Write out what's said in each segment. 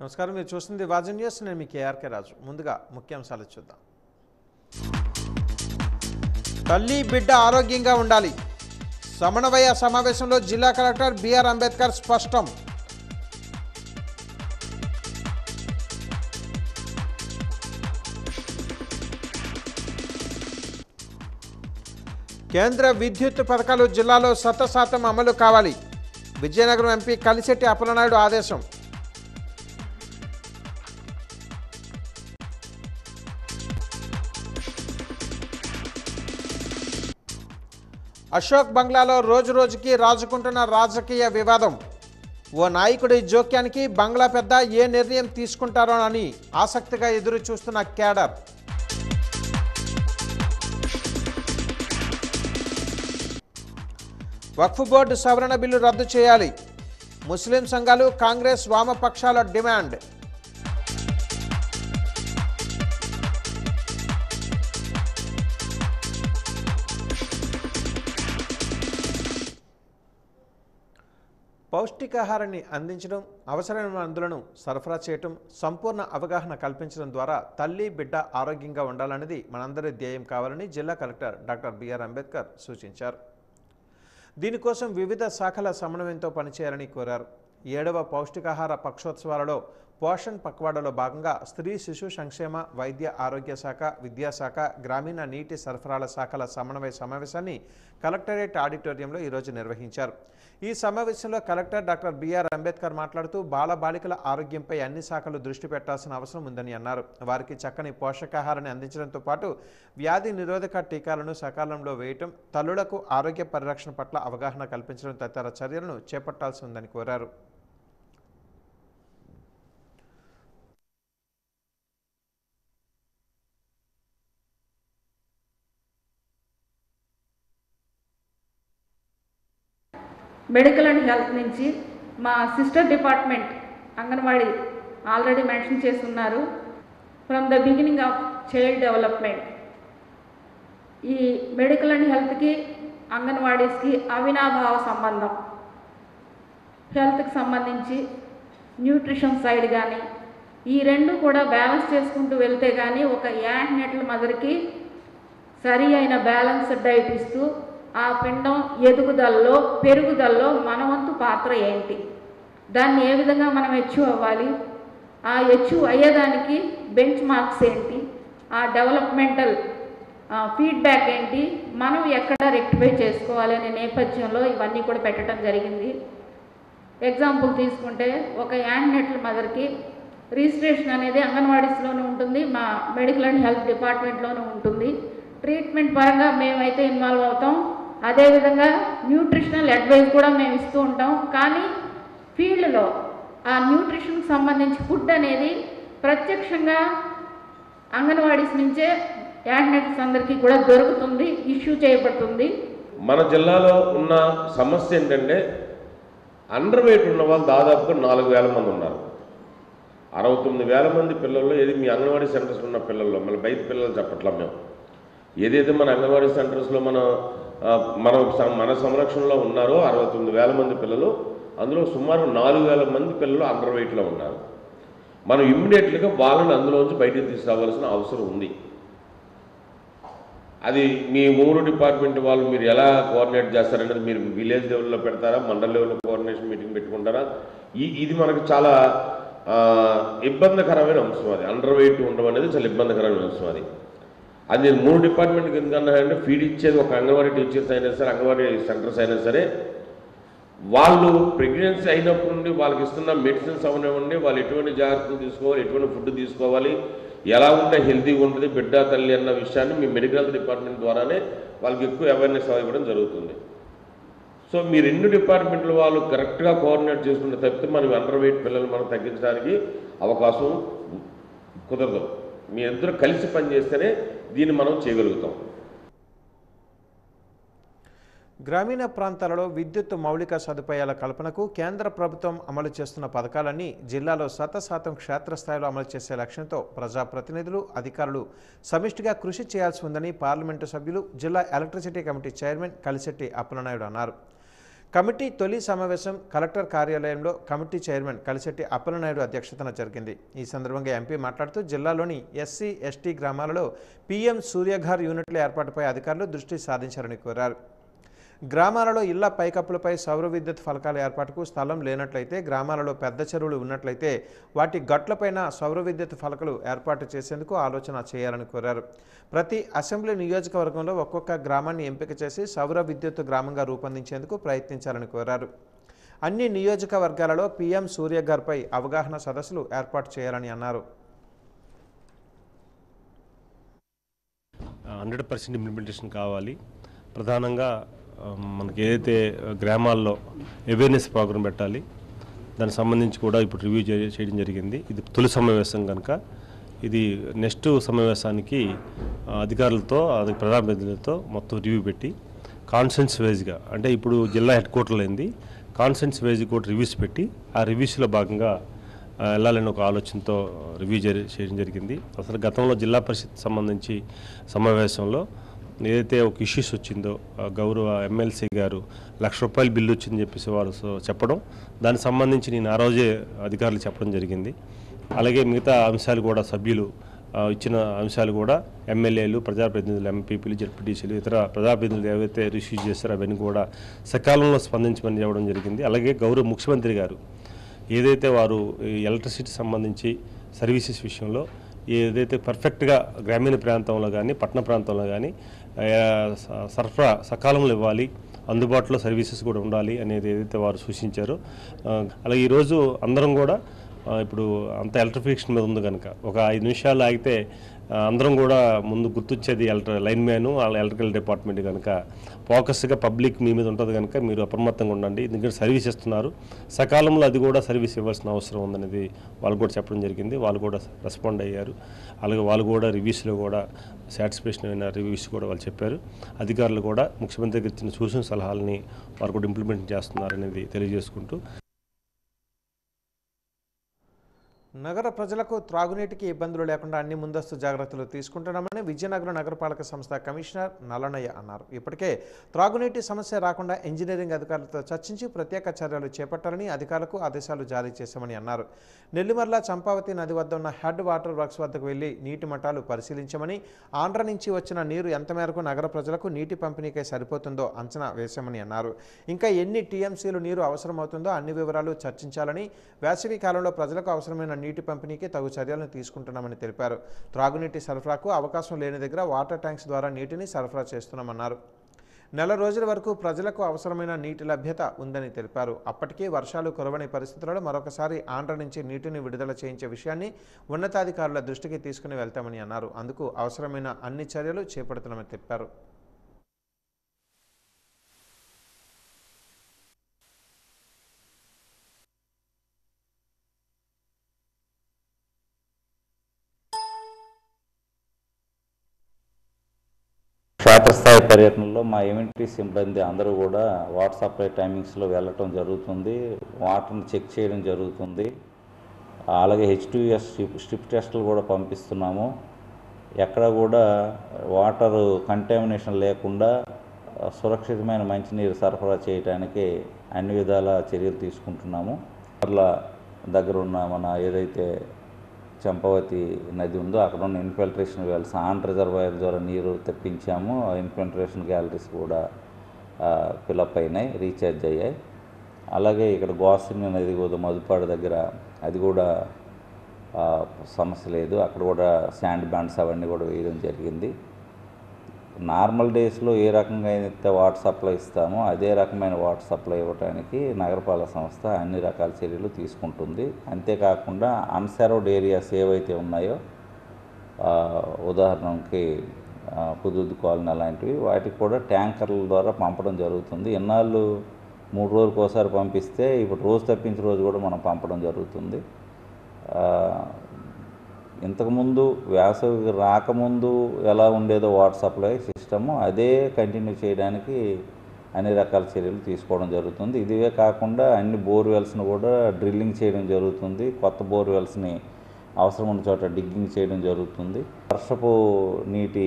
నమస్కారం, మీరు చూస్తుంది వాజన్ న్యూస్. నేను మీ కేఆర్కే రాజు. ముందుగా ముఖ్యాంశాలు చూద్దాం. తల్లి బిడ్డ ఆరోగ్యంగా ఉండాలి. సమన్వయ సమావేశంలో జిల్లా కలెక్టర్ బిఆర్ అంబేద్కర్ స్పష్టం. కేంద్ర విద్యుత్ పథకాలు జిల్లాలో 100% అమలు కావాలి. విజయనగరం ఎంపీ కలిశెట్టి అప్పలనాయుడు ఆదేశం. అశోక్ బంగ్లాలో రోజురోజుకి రాజుకుంటున్న రాజకీయ వివాదం. ఓ నాయకుడి జోక్యానికి బంగ్లా పెద్ద ఏ నిర్ణయం తీసుకుంటారోనని ఆసక్తిగా ఎదురు చూస్తున్న క్యాడర్. వక్ఫ్ బోర్డు సవరణ బిల్లు రద్దు చేయాలి. ముస్లిం సంఘాలు, కాంగ్రెస్, వామపక్షాల డిమాండ్. పౌష్టికాహారాన్ని అందించడం, అవసరమైన మందులను సరఫరా చేయటం, సంపూర్ణ అవగాహన కల్పించడం ద్వారా తల్లి బిడ్డ ఆరోగ్యంగా ఉండాలన్నది మనందరి ధ్యేయం కావాలని జిల్లా కలెక్టర్ డాక్టర్ బిఆర్ అంబేద్కర్ సూచించారు. దీనికోసం వివిధ శాఖల సమన్వయంతో పనిచేయాలని కోరారు. 7వ పౌష్టికాహార పక్షోత్సవాలలో పోషణ్ పక్వాడలో భాగంగా స్త్రీ శిశు సంక్షేమ, వైద్య ఆరోగ్య శాఖ, విద్యాశాఖ, గ్రామీణ నీటి సరఫరాల శాఖల సమన్వయ సమావేశాన్ని కలెక్టరేట్ ఆడిటోరియంలో ఈరోజు నిర్వహించారు. ఈ సమావేశంలో కలెక్టర్ డాక్టర్ బిఆర్ అంబేద్కర్ మాట్లాడుతూ బాలబాలికల ఆరోగ్యంపై అన్ని శాఖలు దృష్టి పెట్టాల్సిన అవసరం ఉందని అన్నారు. వారికి చక్కని పోషకాహారాన్ని అందించడంతో పాటు వ్యాధి నిరోధక టీకాలను సకాలంలో వేయటం, తల్లులకు ఆరోగ్య పరిరక్షణ పట్ల అవగాహన కల్పించడం తదితర చర్యలను చేపట్టాల్సి ఉందని కోరారు. మెడికల్ అండ్ హెల్త్ నుంచి మా sister department anganwadi already mention చేస్తున్నారు. From the beginning of child development ఈ మెడికల్ అండ్ హెల్త్కి అంగన్వాడీస్కి అవినాభావ సంబంధం. హెల్త్కి సంబంధించి న్యూట్రిషన్ సైడ్ కానీ ఈ రెండు కూడా బ్యాలెన్స్ చేసుకుంటూ వెళ్తే కానీ ఒక యాంటీనేటల్ మదర్కి సరి అయిన బ్యాలెన్స్డ్ డైట్ ఇస్తూ ఆ పిండం ఎదుగుదలలో, పెరుగుదలలో మన వంతు పాత్ర ఏంటి, దాన్ని ఏ విధంగా మనం అచీవ్ అవ్వాలి, ఆ అచీవ్ అయ్యేదానికి బెంచ్ మార్క్స్ ఏంటి, ఆ డెవలప్మెంటల్ ఫీడ్బ్యాక్ ఏంటి, మనం ఎక్కడ రెక్టిఫై చేసుకోవాలి అనే నేపథ్యంలో ఇవన్నీ కూడా పెట్టడం జరిగింది. ఎగ్జాంపుల్ తీసుకుంటే ఒక యాంటీనేటల్ మదర్కి రిజిస్ట్రేషన్ అనేది అంగన్వాడీస్లోనే ఉంటుంది, మా మెడికల్ అండ్ హెల్త్ డిపార్ట్మెంట్లోనే ఉంటుంది. ట్రీట్మెంట్ పరంగా మేమైతే ఇన్వాల్వ్ అవుతాం, అదేవిధంగా న్యూట్రిషనల్ అడ్వైస్ కూడా మేము ఇస్తూ ఉంటాం. కానీ ఫీల్డ్లో ఆ న్యూట్రిషన్కి సంబంధించి ఫుడ్ అనేది ప్రత్యక్షంగా అంగన్వాడీస్ నుంచే యాంటీనేటల్స్ అందరికీ కూడా దొరుకుతుంది, ఇష్యూ చేయబడుతుంది. మన జిల్లాలో ఉన్న సమస్య ఏంటంటే అండర్ వెయిట్ ఉన్న వాళ్ళు దాదాపుగా 4,000 మంది ఉన్నారు. 69,000 మంది పిల్లల్లో ఏది మీ అంగన్వాడీ సెంటర్స్ ఉన్న పిల్లల్లో, మళ్ళీ బయట పిల్లలు చెప్పట్లా మేము. ఏదైతే మన అంగన్వాడీ సెంటర్స్లో మన సంరక్షణలో ఉన్నారో 69,000 మంది పిల్లలు, అందులో సుమారు 4,000 మంది పిల్లలు అండర్ వెయిట్లో ఉన్నారు. మనం ఇమ్మీడియట్గా వాళ్ళని అందులోంచి బయటికి తీసుకురావాల్సిన అవసరం ఉంది. అది మీ 3 డిపార్ట్మెంట్ వాళ్ళు మీరు ఎలా కోఆర్డినేట్ చేస్తారనేది, మీరు విలేజ్ లెవెల్లో పెడతారా, మండల్ లెవెల్లో కోఆర్డినేషన్ మీటింగ్ పెట్టుకుంటారా, ఇది మనకు చాలా ఇబ్బందికరమైన అంశం. అది అండర్ వెయిట్ ఉండడం అనేది చాలా ఇబ్బందికరమైన అంశం. అది నేను 3 డిపార్ట్మెంట్కి ఎందుకన్నా అంటే ఫీడ్ ఇచ్చేది ఒక అంగన్వాడీ టీచర్స్ అయినా సరే, అంగన్వాడీ సెంటర్స్ అయినా సరే, వాళ్ళు ప్రెగ్నెన్సీ అయినప్పటి నుండి వాళ్ళకి ఇస్తున్న మెడిసిన్స్ అవనివ్వండి, వాళ్ళు ఎటువంటి జాగ్రత్తలు తీసుకోవాలి, ఎటువంటి ఫుడ్ తీసుకోవాలి, ఎలా ఉంటే హెల్తీగా ఉంటుంది బిడ్డ తల్లి అన్న విషయాన్ని మీ మెడికల్ హెల్త్ డిపార్ట్మెంట్ ద్వారానే వాళ్ళకి ఎక్కువ అవేర్నెస్ ఇవ్వడం జరుగుతుంది. సో మీ 2 డిపార్ట్మెంట్ల వాళ్ళు కరెక్ట్గా కోఆర్డినేట్ చేసుకుంటే తప్పితే మనం అండర్ వెయిట్ పిల్లలు మనం తగ్గించడానికి అవకాశం కుదరదు. మీ ఇద్దరు కలిసి పనిచేస్తేనే దీన్ని మనం చేయగలుగుతాం. గ్రామీణ ప్రాంతాలలో విద్యుత్ మౌలిక సదుపాయాల కల్పనకు కేంద్ర ప్రభుత్వం అమలు చేస్తున్న పథకాలన్నీ జిల్లాలో 100% క్షేత్రస్థాయిలో అమలు చేసే లక్ష్యంతో ప్రజాప్రతినిధులు, అధికారులు సమిష్టిగా కృషి చేయాల్సి ఉందని పార్లమెంటు సభ్యులు, జిల్లా electricity committee chairman Kalisetti Appalanaidu అన్నారు. కమిటీ తొలి సమావేశం కలెక్టర్ కార్యాలయంలో కమిటీ చైర్మన్ కలిశెట్టి అప్పలనాయుడు అధ్యక్షతన జరిగింది. ఈ సందర్భంగా ఎంపీ మాట్లాడుతూ జిల్లాలోని ఎస్సీ ఎస్టీ గ్రామాలలో పీఎం సూర్యఘర్ యూనిట్ల ఏర్పాటుపై అధికారులు దృష్టి సారించారని కోరారు. గ్రామాలలో ఇళ్ల పైకప్పులపై సౌర విద్యుత్ ఫలకాల ఏర్పాటుకు స్థలం లేనట్లయితే, గ్రామాలలో పెద్ద చెరువులు ఉన్నట్లయితే వాటి గట్లపైన సౌర విద్యుత్ ఫలకలు ఏర్పాటు చేసేందుకు ఆలోచన చేయాలని కోరారు. ప్రతి అసెంబ్లీ నియోజకవర్గంలో ఒక్కొక్క గ్రామాన్ని ఎంపిక చేసి సౌర విద్యుత్ గ్రామంగా రూపొందించేందుకు ప్రయత్నించాలని కోరారు. అన్ని నియోజకవర్గాలలో పీఎం సూర్యఘర్పై అవగాహన సదస్సులు ఏర్పాటు చేయాలని అన్నారు. 100% ఇంప్లిమెంటేషన్ కావాలి. ప్రధానంగా మనకి ఏదైతే గ్రామాల్లో అవేర్నెస్ ప్రోగ్రామ్ పెట్టాలి, దానికి సంబంధించి కూడా ఇప్పుడు రివ్యూ చేయడం జరిగింది. ఇది తొలి సమావేశం కనుక ఇది నెక్స్ట్ సమావేశానికి అధికారులతో ప్రజాప్రతినిధులతో మొత్తం రివ్యూ పెట్టి కాన్సెన్స్ వైజ్గా, అంటే ఇప్పుడు జిల్లా హెడ్ క్వార్టర్లో అయింది, కాన్సెన్స్ వైజ్ కూడా రివ్యూస్ పెట్టి ఆ రివ్యూస్లో భాగంగా వెళ్ళాలని ఒక ఆలోచనతో రివ్యూ చేయడం జరిగింది. అసలు గతంలో జిల్లా పరిషత్ సంబంధించి సమావేశంలో ఏదైతే ఒక ఇష్యూస్ వచ్చిందో గౌరవ ఎమ్మెల్సీ గారు ₹1,00,000 బిల్లు వచ్చిందని చెప్పేసి వారు చెప్పడం, దానికి సంబంధించి నేను ఆ రోజే అధికారులు చెప్పడం జరిగింది. అలాగే మిగతా అంశాలు కూడా సభ్యులు ఇచ్చిన అంశాలు కూడా ఎమ్మెల్యేలు, ప్రజాప్రతినిధులు, ఎంపీపీలు, జెడ్పీటీసీలు, ఇతర ప్రజాప్రతినిధులు ఏవైతే రిసీవ్ చేస్తారో అవన్నీ కూడా సకాలంలో స్పందించమని చెప్పడం జరిగింది. అలాగే గౌరవ ముఖ్యమంత్రి గారు ఏదైతే వారు ఎలక్ట్రిసిటీ సంబంధించి సర్వీసెస్ విషయంలో ఏదైతే పర్ఫెక్ట్గా గ్రామీణ ప్రాంతంలో కానీ పట్టణ ప్రాంతంలో కానీ సరఫరా సకాలంలో ఇవ్వాలి, అందుబాటులో సర్వీసెస్ కూడా ఉండాలి అనేది ఏదైతే వారు సూచించారో, అలాగే ఈరోజు అందరం కూడా ఇప్పుడు అంత ఎలక్ట్రిఫికేషన్ మీద ఉంది కనుక ఒక 5 నిమిషాలు ఆగితే అందరం కూడా ముందు గుర్తొచ్చేది లైన్ మ్యాను, వాళ్ళ ఎలక్ట్రికల్ డిపార్ట్మెంట్ కనుక ఫోకస్గా పబ్లిక్ మీ మీద ఉంటుంది కనుక మీరు అప్రమత్తంగా ఉండండి. ఎందుకంటే సర్వీస్ ఇస్తున్నారు, సకాలంలో అది కూడా సర్వీస్ ఇవ్వాల్సిన అవసరం ఉందనేది వాళ్ళు కూడా చెప్పడం జరిగింది. వాళ్ళు కూడా రెస్పాండ్ అయ్యారు. అలాగే వాళ్ళు కూడా రివ్యూస్లో కూడా సాటిస్ఫాక్షన్ అయిన రివ్యూస్ కూడా వాళ్ళు చెప్పారు. అధికారులు కూడా ముఖ్యమంత్రికి ఇచ్చిన సూచన సలహాలని వారు కూడా ఇంప్లిమెంట్ చేస్తున్నారనేది తెలియజేసుకుంటూ, నగర ప్రజలకు త్రాగునీటికి ఇబ్బందులు లేకుండా అన్ని ముందస్తు జాగ్రత్తలు తీసుకుంటున్నామని విజయనగరం నగరపాలక సంస్థ కమిషనర్ నల్లనయ్య అన్నారు. ఇప్పటికే త్రాగునీటి సమస్య రాకుండా ఇంజనీరింగ్ అధికారులతో చర్చించి ప్రత్యేక చర్యలు చేపట్టాలని అధికారులకు ఆదేశాలు జారీ చేశామని అన్నారు. నెల్లిమర్ల చంపావతి నది వద్ద ఉన్న హెడ్ వాటర్ వర్క్స్ వద్దకు వెళ్లి నీటి మట్టాలు పరిశీలించమని, ఆంధ్ర నుంచి వచ్చిన నీరు ఎంత మేరకు నగర ప్రజలకు నీటి పంపిణీకై సరిపోతుందో అంచనా వేశామని అన్నారు. ఇంకా ఎన్ని టీఎంసీలు నీరు అవసరమవుతుందో అన్ని వివరాలు చర్చించాలని, వేసవి కాలంలో ప్రజలకు అవసరమైన నీటి పంపిణీకి తగు చర్యలను తీసుకుంటున్నామని తెలిపారు. త్రాగునీటి సరఫరాకు అవకాశం లేని దగ్గర వాటర్ ట్యాంక్స్ ద్వారా నీటిని సరఫరా చేస్తున్నామన్నారు. నెల రోజుల వరకు ప్రజలకు అవసరమైన నీటి లభ్యత ఉందని తెలిపారు. అప్పటికీ వర్షాలు కురవని పరిస్థితులలో మరొకసారి ఆంధ్ర నుంచి నీటిని విడుదల చేయించే విషయాన్ని ఉన్నతాధికారుల దృష్టికి తీసుకుని వెళ్తామని అన్నారు. అందుకు అవసరమైన అన్ని చర్యలు చేపడుతున్నామని తెలిపారు. క్షేత్రస్థాయి పర్యటనలో మా ఎమ్యూనిటీ సిబ్బంది అందరూ కూడా వాటర్ సప్లై టైమింగ్స్లో వెళ్ళటం జరుగుతుంది, వాటర్ని చెక్ చేయడం జరుగుతుంది. అలాగే H2S స్ట్రిప్ టెస్టులు కూడా పంపిస్తున్నాము. ఎక్కడ కూడా వాటర్ కంటామినేషన్ లేకుండా సురక్షితమైన మంచినీరు సరఫరా చేయడానికి అన్ని విధాల చర్యలు తీసుకుంటున్నాము. అట్లా దగ్గర ఉన్న మన ఏదైతే చంపావతి నది ఉందో అక్కడ ఉన్న ఇన్ఫిల్ట్రేషన్ వెల్స్ ఆన్ రిజర్వాయర్ ద్వారా నీరు తెప్పించాము. ఆ ఇన్ఫిల్ట్రేషన్ గ్యాలరీస్ కూడా ఫిలప్ అయినాయి, రీఛార్జ్ అయ్యాయి. అలాగే ఇక్కడ గోసిని నది కూడా మధుపాడు దగ్గర అది కూడా సమస్య లేదు, అక్కడ కూడా శాండ్ బ్యాండ్స్ అవన్నీ కూడా వేయడం జరిగింది. నార్మల్ డేస్లో ఏ రకంగా అయితే వాటర్ సప్లై ఇస్తామో అదే రకమైన వాటర్ సప్లై ఇవ్వడానికి నగరపాలక సంస్థ అన్ని రకాల చర్యలు తీసుకుంటుంది. అంతేకాకుండా అన్సర్వ్డ్ ఏరియాస్ ఏవైతే ఉన్నాయో, ఉదాహరణకి హుదూద్ కాలనీ అలాంటివి, వాటికి కూడా ట్యాంకర్ల ద్వారా పంపడం జరుగుతుంది. ఇన్నాళ్ళు 3 రోజులకు ఒకసారి పంపిస్తే ఇప్పుడు రోజు తప్పించి రోజు కూడా మనం పంపడం జరుగుతుంది. ఇంతకుముందు వేసవి రాకముందు ఎలా ఉండేదో వాటర్ సప్లై సిస్టము అదే కంటిన్యూ చేయడానికి అన్ని రకాల చర్యలు తీసుకోవడం జరుగుతుంది. ఇదివే కాకుండా అన్ని బోర్వెల్స్ని కూడా డ్రిల్లింగ్ చేయడం జరుగుతుంది. కొత్త బోర్వెల్స్ని అవసరం ఉన్న చోట డిగ్గింగ్ చేయడం జరుగుతుంది. వర్షపు నీటి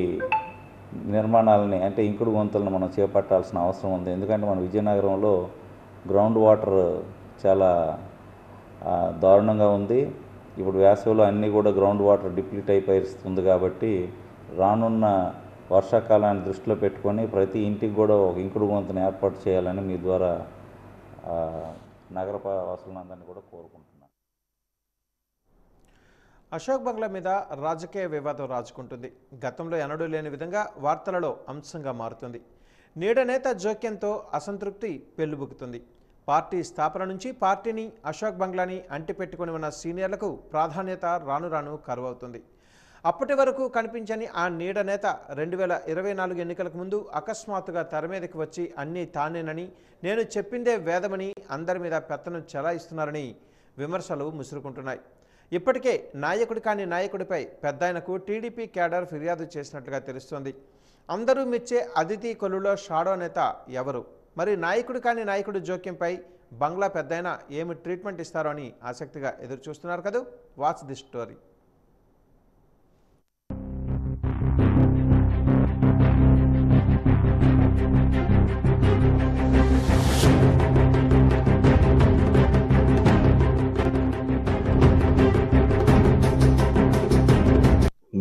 నిర్మాణాలని అంటే ఇంకుడు గుంతలను మనం చేపట్టాల్సిన అవసరం ఉంది. ఎందుకంటే మన విజయనగరంలో గ్రౌండ్ వాటర్ చాలా దారుణంగా ఉంది. ఇప్పుడు వేసవిలో అన్నీ కూడా గ్రౌండ్ వాటర్ డిప్లీట్ అయిపోతుంది కాబట్టి రానున్న వర్షాకాలాన్ని దృష్టిలో పెట్టుకొని ప్రతి ఇంటికి కూడా ఒక ఇంకుడు గుంతను ఏర్పాటు చేయాలని మీ ద్వారా నగర వాసులందరినీ కూడా కోరుకుంటున్నాను. అశోక్ బంగ్లా మీద రాజకీయ వివాదం రాజుకుంటుంది. గతంలో ఎన్నడూ లేని విధంగా వార్తలలో అంశంగా మారుతుంది. నీడనేత జోక్యంతో అసంతృప్తి పెళ్లిబుకుతుంది. పార్టీ స్థాపన నుంచి పార్టీని అశోక్ బంగ్లాని అంటిపెట్టుకుని ఉన్న సీనియర్లకు ప్రాధాన్యత రాను రాను కరువవుతుంది. అప్పటి వరకు కనిపించని ఆ నీడ నేత 2024 ఎన్నికలకు ముందు అకస్మాత్తుగా తెర మీదకి వచ్చి అన్నీ తానేనని, నేను చెప్పిందే వేదమని అందరి మీద పెత్తనం చెలాయిస్తున్నారని విమర్శలు ముసురుకుంటున్నాయి. ఇప్పటికే నాయకుడి కాని నాయకుడిపై పెద్దాయనకు టీడీపీ క్యాడర్ ఫిర్యాదు చేసినట్లుగా తెలుస్తోంది. అందరూ మెచ్చే అదితి కొలులో షాడో నేత ఎవరు? మరి నాయకుడు కాని నాయకుడి జోక్యంపై బంగ్లా పెద్దాయన ఏమి ట్రీట్మెంట్ ఇస్తారో అని ఆసక్తిగా ఎదురు చూస్తున్నారు కదా. Watch the story.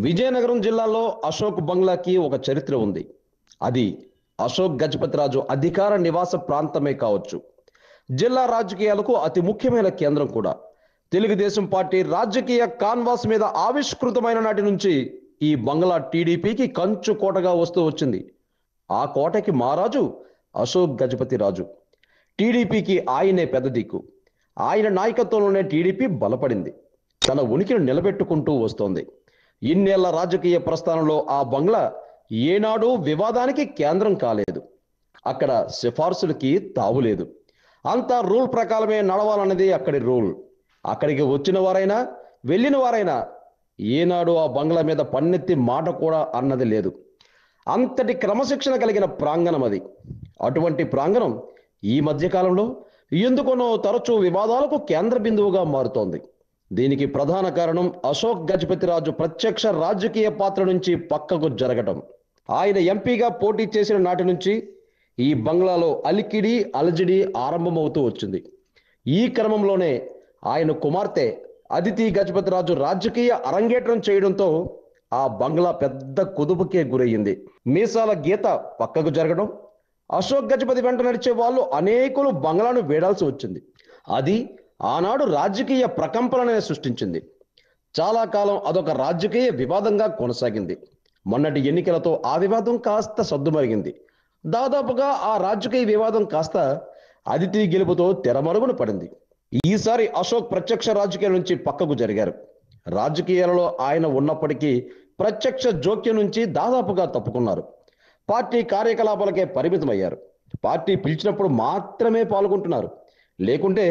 విజయనగరం జిల్లాలో అశోక్ బంగ్లాకి ఒక చరిత్ర ఉంది. అది అశోక్ గజపతిరాజు అధికార నివాస ప్రాంతమే కావచ్చు. జిల్లా రాజకీయాలకు అతి ముఖ్యమైన కేంద్రం కూడా. తెలుగుదేశం పార్టీ రాజకీయ కాన్వాస్ మీద ఆవిష్కృతమైన నాటి నుంచి ఈ బంగ్లా టీడీపీకి కంచు కోటగా వస్తూ వచ్చింది. ఆ కోటకి మహారాజు అశోక్ గజపతిరాజు. టీడీపీకి ఆయనే పెద్ద దిక్కు. ఆయన నాయకత్వంలోనే టీడీపీ బలపడింది, తన ఉనికిని నిలబెట్టుకుంటూ వస్తోంది. ఇన్నేళ్ల రాజకీయ ప్రస్థానంలో ఆ బంగ్లా ఏనాడు వివాదానికి కేంద్రం కాలేదు. అక్కడ సిఫార్సులకి తావులేదు. అంతా రూల్ ప్రకారమే నడవాలన్నది అక్కడి రూల్. అక్కడికి వచ్చిన వారైనా వెళ్ళిన వారైనా ఏనాడు ఆ బంగ్లా మీద పన్నెత్తి మాట కూడా అన్నది లేదు. అంతటి క్రమశిక్షణ కలిగిన ప్రాంగణం అది. అటువంటి ప్రాంగణం ఈ మధ్యకాలంలో ఎందుకునో తరచూ వివాదాలకు కేంద్ర బిందువుగా మారుతోంది. దీనికి ప్రధాన కారణం అశోక్ గజపతిరాజు ప్రత్యక్ష రాజకీయ పాత్ర నుంచి పక్కకు జరగటం. ఆయన ఎంపీగా పోటీ చేసిన నాటి నుంచి ఈ బంగ్లాలో అలికిడి అలజడి ఆరంభమవుతూ వచ్చింది. ఈ క్రమంలోనే ఆయన కుమార్తె అదితి గజపతిరాజు రాజకీయ అరంగేట్రం చేయడంతో ఆ బంగ్లా పెద్ద కుదుపుకే గురయ్యింది. మీసాల గీత పక్కకు జరగడం, అశోక్ గజపతి వెంట నడిచే వాళ్ళు అనేకులు బంగ్లాను వేడాల్సి వచ్చింది. అది ఆనాడు రాజకీయ ప్రకంపననే సృష్టించింది. చాలా కాలం అదొక రాజకీయ వివాదంగా కొనసాగింది. మొన్నటి ఎన్నికలతో ఆ వివాదం కాస్త సద్దుమరిగింది. దాదాపుగా ఆ రాజకీయ వివాదం కాస్త అదితి గెలుపుతో తెరమరుగున పడింది. ఈసారి అశోక్ ప్రత్యక్ష రాజకీయాల నుంచి పక్కకు జరిగారు. రాజకీయాలలో ఆయన ఉన్నప్పటికీ ప్రత్యక్ష జోక్యం నుంచి దాదాపుగా తప్పుకున్నారు. పార్టీ కార్యకలాపాలకే పరిమితమయ్యారు. పార్టీ పిలిచినప్పుడు మాత్రమే పాల్గొంటున్నారు, లేకుంటే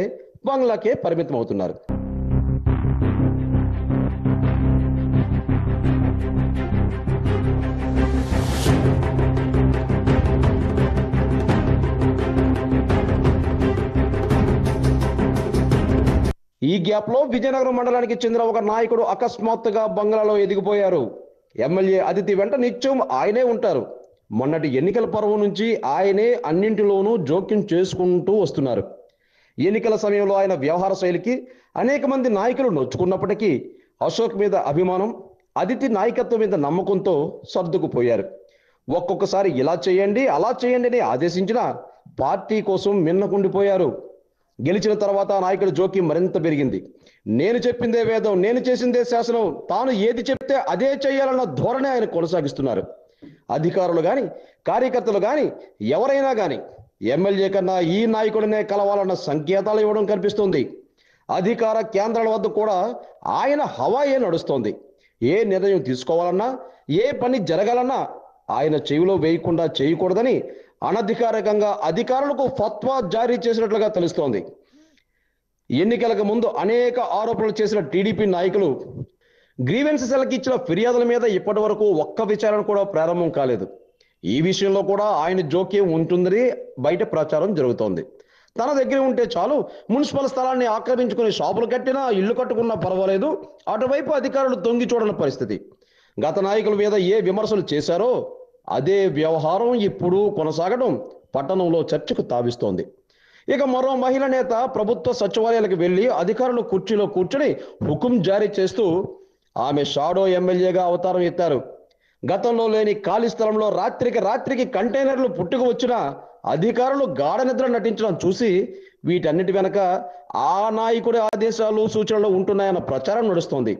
బంగ్లాకే పరిమితం అవుతున్నారు. ఈ గ్యాప్ లో విజయనగరం మండలానికి చెందిన ఒక నాయకుడు అకస్మాత్తుగా బంగ్లాలో ఎదిగిపోయారు. ఎమ్మెల్యే అదితి వెంట నిత్యం ఆయనే ఉంటారు. మొన్నటి ఎన్నికల పర్వం నుంచి ఆయనే అన్నింటిలోనూ జోక్యం చేసుకుంటూ వస్తున్నారు. ఎన్నికల సమయంలో ఆయన వ్యవహార శైలికి అనేక మంది నాయకులు నొచ్చుకున్నప్పటికీ అశోక్ మీద అభిమానం, అదితి నాయకత్వం మీద నమ్మకంతో సర్దుకుపోయారు. ఒక్కొక్కసారి ఇలా చేయండి అలా చేయండి అని ఆదేశించినా పార్టీ కోసం మిన్నకుండిపోయారు. గెలిచిన తర్వాత నాయకుడి జోక్యం మరింత పెరిగింది. నేను చెప్పిందే వేదం, నేను చేసిందే శాసనం, తాను ఏది చెప్తే అదే చేయాలన్న ధోరణి ఆయన కొనసాగిస్తున్నారు. అధికారులు కానీ కార్యకర్తలు కానీ ఎవరైనా కానీ ఎమ్మెల్యే కన్నా ఈ నాయకుడినే కలవాలన్న సంకేతాలు ఇవ్వడం కనిపిస్తుంది. అధికార కేంద్రాల వద్ద కూడా ఆయన హవాయే నడుస్తోంది. ఏ నిర్ణయం తీసుకోవాలన్నా ఏ పని జరగాలన్నా ఆయన చెవిలో వేయకుండా చేయకూడదని అనధికారికంగా అధికారులకు ఫత్వా జారీ చేసినట్లుగా తెలుస్తోంది. ఎన్నికలకు ముందు అనేక ఆరోపణలు చేసిన టీడీపీ నాయకులు గ్రీవెన్స్ సెల్కి ఇచ్చిన ఫిర్యాదుల మీద ఇప్పటి వరకు ఒక్క విచారణ కూడా ప్రారంభం కాలేదు. ఈ విషయంలో కూడా ఆయన జోక్యం ఉంటుందని బయట ప్రచారం జరుగుతోంది. తన దగ్గర ఉంటే చాలు, మున్సిపల్ స్థలాన్ని ఆక్రమించుకుని షాపులు కట్టినా ఇల్లు కట్టుకున్నా పర్వాలేదు, అటువైపు అధికారులు తొంగి చూడని పరిస్థితి. గత నాయకుల మీద ఏ విమర్శలు చేశారో అదే వ్యవహారం ఇప్పుడు కొనసాగడం పట్టణంలో చర్చకు తావిస్తోంది. ఇక మరో మహిళా నేత ప్రభుత్వ సచివాలయాలకు వెళ్లి అధికారులు కుర్చీలో కూర్చొని హుకుం జారీ చేస్తూ ఆమె షాడో ఎమ్మెల్యేగా అవతారం ఎత్తారు. గతంలో లేని ఖాళీ స్థలంలో రాత్రికి కంటైనర్లు పుట్టుకు వచ్చిన అధికారులు గాఢ నిద్ర నటించడం చూసి వీటన్నిటి వెనక ఆ నాయకుడి ఆదేశాలు సూచనలు ఉంటున్నాయన్న ప్రచారం నడుస్తోంది.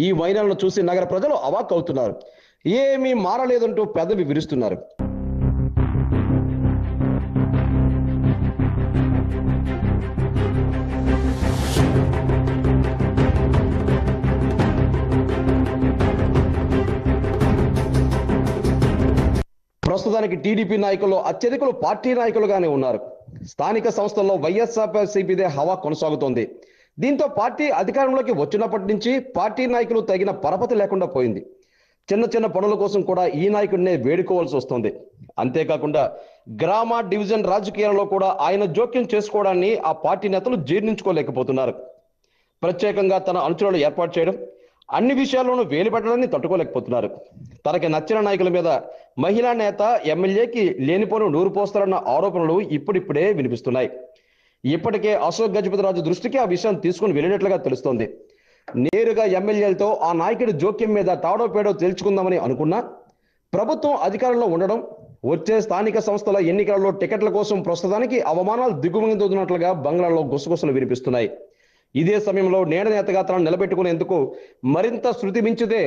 ఈ వైనాలను చూసి నగర ప్రజలు అవాక్కవుతున్నారు. ఏమీ మారలేదంటూ పెదవి విరుస్తున్నారు. ప్రస్తుతానికి టీడీపీ నాయకుల్లో అత్యధికులు పార్టీ నాయకులుగానే ఉన్నారు. స్థానిక సంస్థల్లో వైఎస్ఆర్సీపీదే హవా కొనసాగుతోంది. దీంతో పార్టీ అధికారంలోకి వచ్చినప్పటి నుంచి పార్టీ నాయకులు తగిన పరపతి లేకుండా పోయింది. చిన్న పనుల కోసం కూడా ఈ నాయకుడినే వేడుకోవాల్సి వస్తుంది. అంతేకాకుండా గ్రామ డివిజన్ రాజకీయాల్లో కూడా ఆయన జోక్యం చేసుకోవడాన్ని ఆ పార్టీ నేతలు జీర్ణించుకోలేకపోతున్నారు. ప్రత్యేకంగా తన అనుచరులు ఏర్పాటు చేయడం, అన్ని విషయాల్లోనూ వేలు పెట్టడాన్ని తట్టుకోలేకపోతున్నారు. తనకి నచ్చిన నాయకుల మీద మహిళా నేత ఎమ్మెల్యేకి లేనిపోను నూరు పోస్తారన్న ఆరోపణలు ఇప్పుడిప్పుడే వినిపిస్తున్నాయి. ఇప్పటికే అశోక్ గజపతిరాజు దృష్టికి ఆ విషయం తీసుకుని వెళ్ళినట్లుగా తెలుస్తోంది. నేరుగా ఎమ్మెల్యేలతో ఆ నాయకుడి జోక్యం మీద తాడో పేడో తేల్చుకుందామని అనుకున్నా ప్రభుత్వం అధికారంలో ఉండడం, వచ్చే స్థానిక సంస్థల ఎన్నికలలో టికెట్ల కోసం ప్రస్తుతానికి అవమానాలు దిగుమతున్నట్లుగా బంగ్లాలో గుసగుసలు వినిపిస్తున్నాయి. ఇదే సమయంలో నేతగా తనను నిలబెట్టుకునేందుకు మరింత శృతి మించితే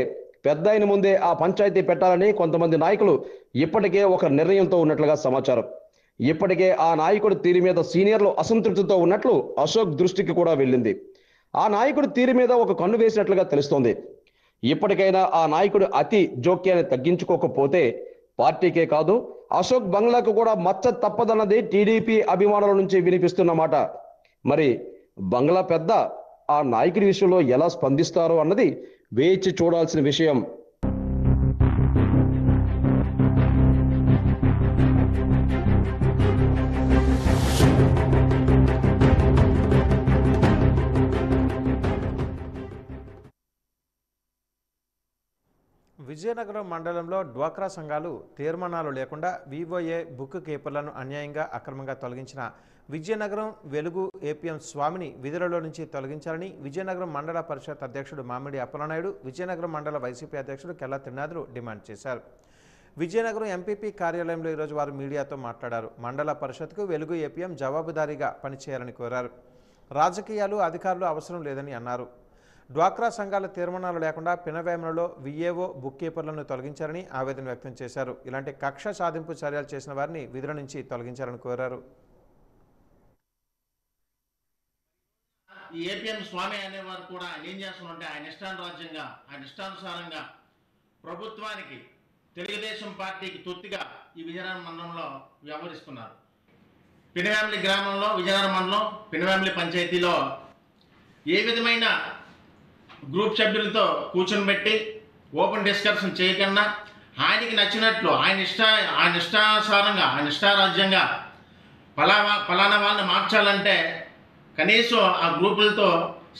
పెద్ద ఆయన ముందే ఆ పంచాయతీ పెట్టాలని కొంతమంది నాయకులు ఇప్పటికే ఒక నిర్ణయంతో ఉన్నట్లుగా సమాచారం. ఇప్పటికే ఆ నాయకుడి తీరు మీద సీనియర్లు అసంతృప్తితో ఉన్నట్లు అశోక్ దృష్టికి కూడా వెళ్ళింది. ఆ నాయకుడి తీరు మీద ఒక కన్ను వేసినట్లుగా తెలుస్తోంది. ఇప్పటికైనా ఆ నాయకుడు అతి జోక్యాన్ని తగ్గించుకోకపోతే పార్టీకే కాదు అశోక్ బంగ్లాకు కూడా మచ్చ తప్పదన్నది టీడీపీ అభిమానుల నుంచి వినిపిస్తున్న మాట. మరి బంగ్లా పెద్ద ఆ నాయకుడి విషయంలో ఎలా స్పందిస్తారో అన్నది వేచి చూడాల్సిన విషయం. విజయనగరం మండలంలో డ్వాక్రా సంఘాలు తీర్మానాలు లేకుండా వివోఏ బుక్ కీపర్లను అన్యాయంగా అక్రమంగా తొలగించిన విజయనగరం వెలుగు ఏపీఎం స్వామిని విధులలో నుంచి తొలగించాలని విజయనగరం మండల పరిషత్ అధ్యక్షుడు మామిడి అప్పలనాయుడు, విజయనగరం మండల వైసీపీ అధ్యక్షుడు కెల్లా తిరునాథులు డిమాండ్ చేశారు. విజయనగరం ఎంపీపీ కార్యాలయంలో ఈరోజు వారు మీడియాతో మాట్లాడారు. మండల పరిషత్కు వెలుగు ఏపీఎం జవాబుదారీగా పనిచేయాలని కోరారు. రాజకీయాలు అధికారులు అవసరం లేదని అన్నారు. డ్వాక్రా సంఘాల తీర్మానాలు లేకుండా పినవేమలలో విఏఓ బుక్ కీపర్లను తొలగించారని ఆవేదన వ్యక్తం చేశారు. ఇలాంటి కక్ష సాధింపు చర్యలు చేసిన వారిని విధుల నుంచి తొలగించాలని కోరారు. ఈ ఏపీఎం స్వామి అనేవారు కూడా ఏం చేస్తున్నారంటే ఆయన ఇష్టానురాజ్యంగా ఆయన ఇష్టానుసారంగా ప్రభుత్వానికి తెలుగుదేశం పార్టీకి తొత్తిగా ఈ విజయనగరం మండలంలో వ్యవహరిస్తున్నారు. పినవేమలి గ్రామంలో విజయనగరం మండలం పినవేమలి పంచాయతీలో ఏ విధమైన గ్రూప్ సభ్యులతో కూర్చొని పెట్టి ఓపెన్ డిస్కషన్ చేయకుండా ఆయనకి నచ్చినట్లు ఆయన ఇష్టానుసారంగా ఆయన ఇష్టారాజ్యంగా ఫలానా వాళ్ళని మార్చాలంటే కనీసం ఆ గ్రూపులతో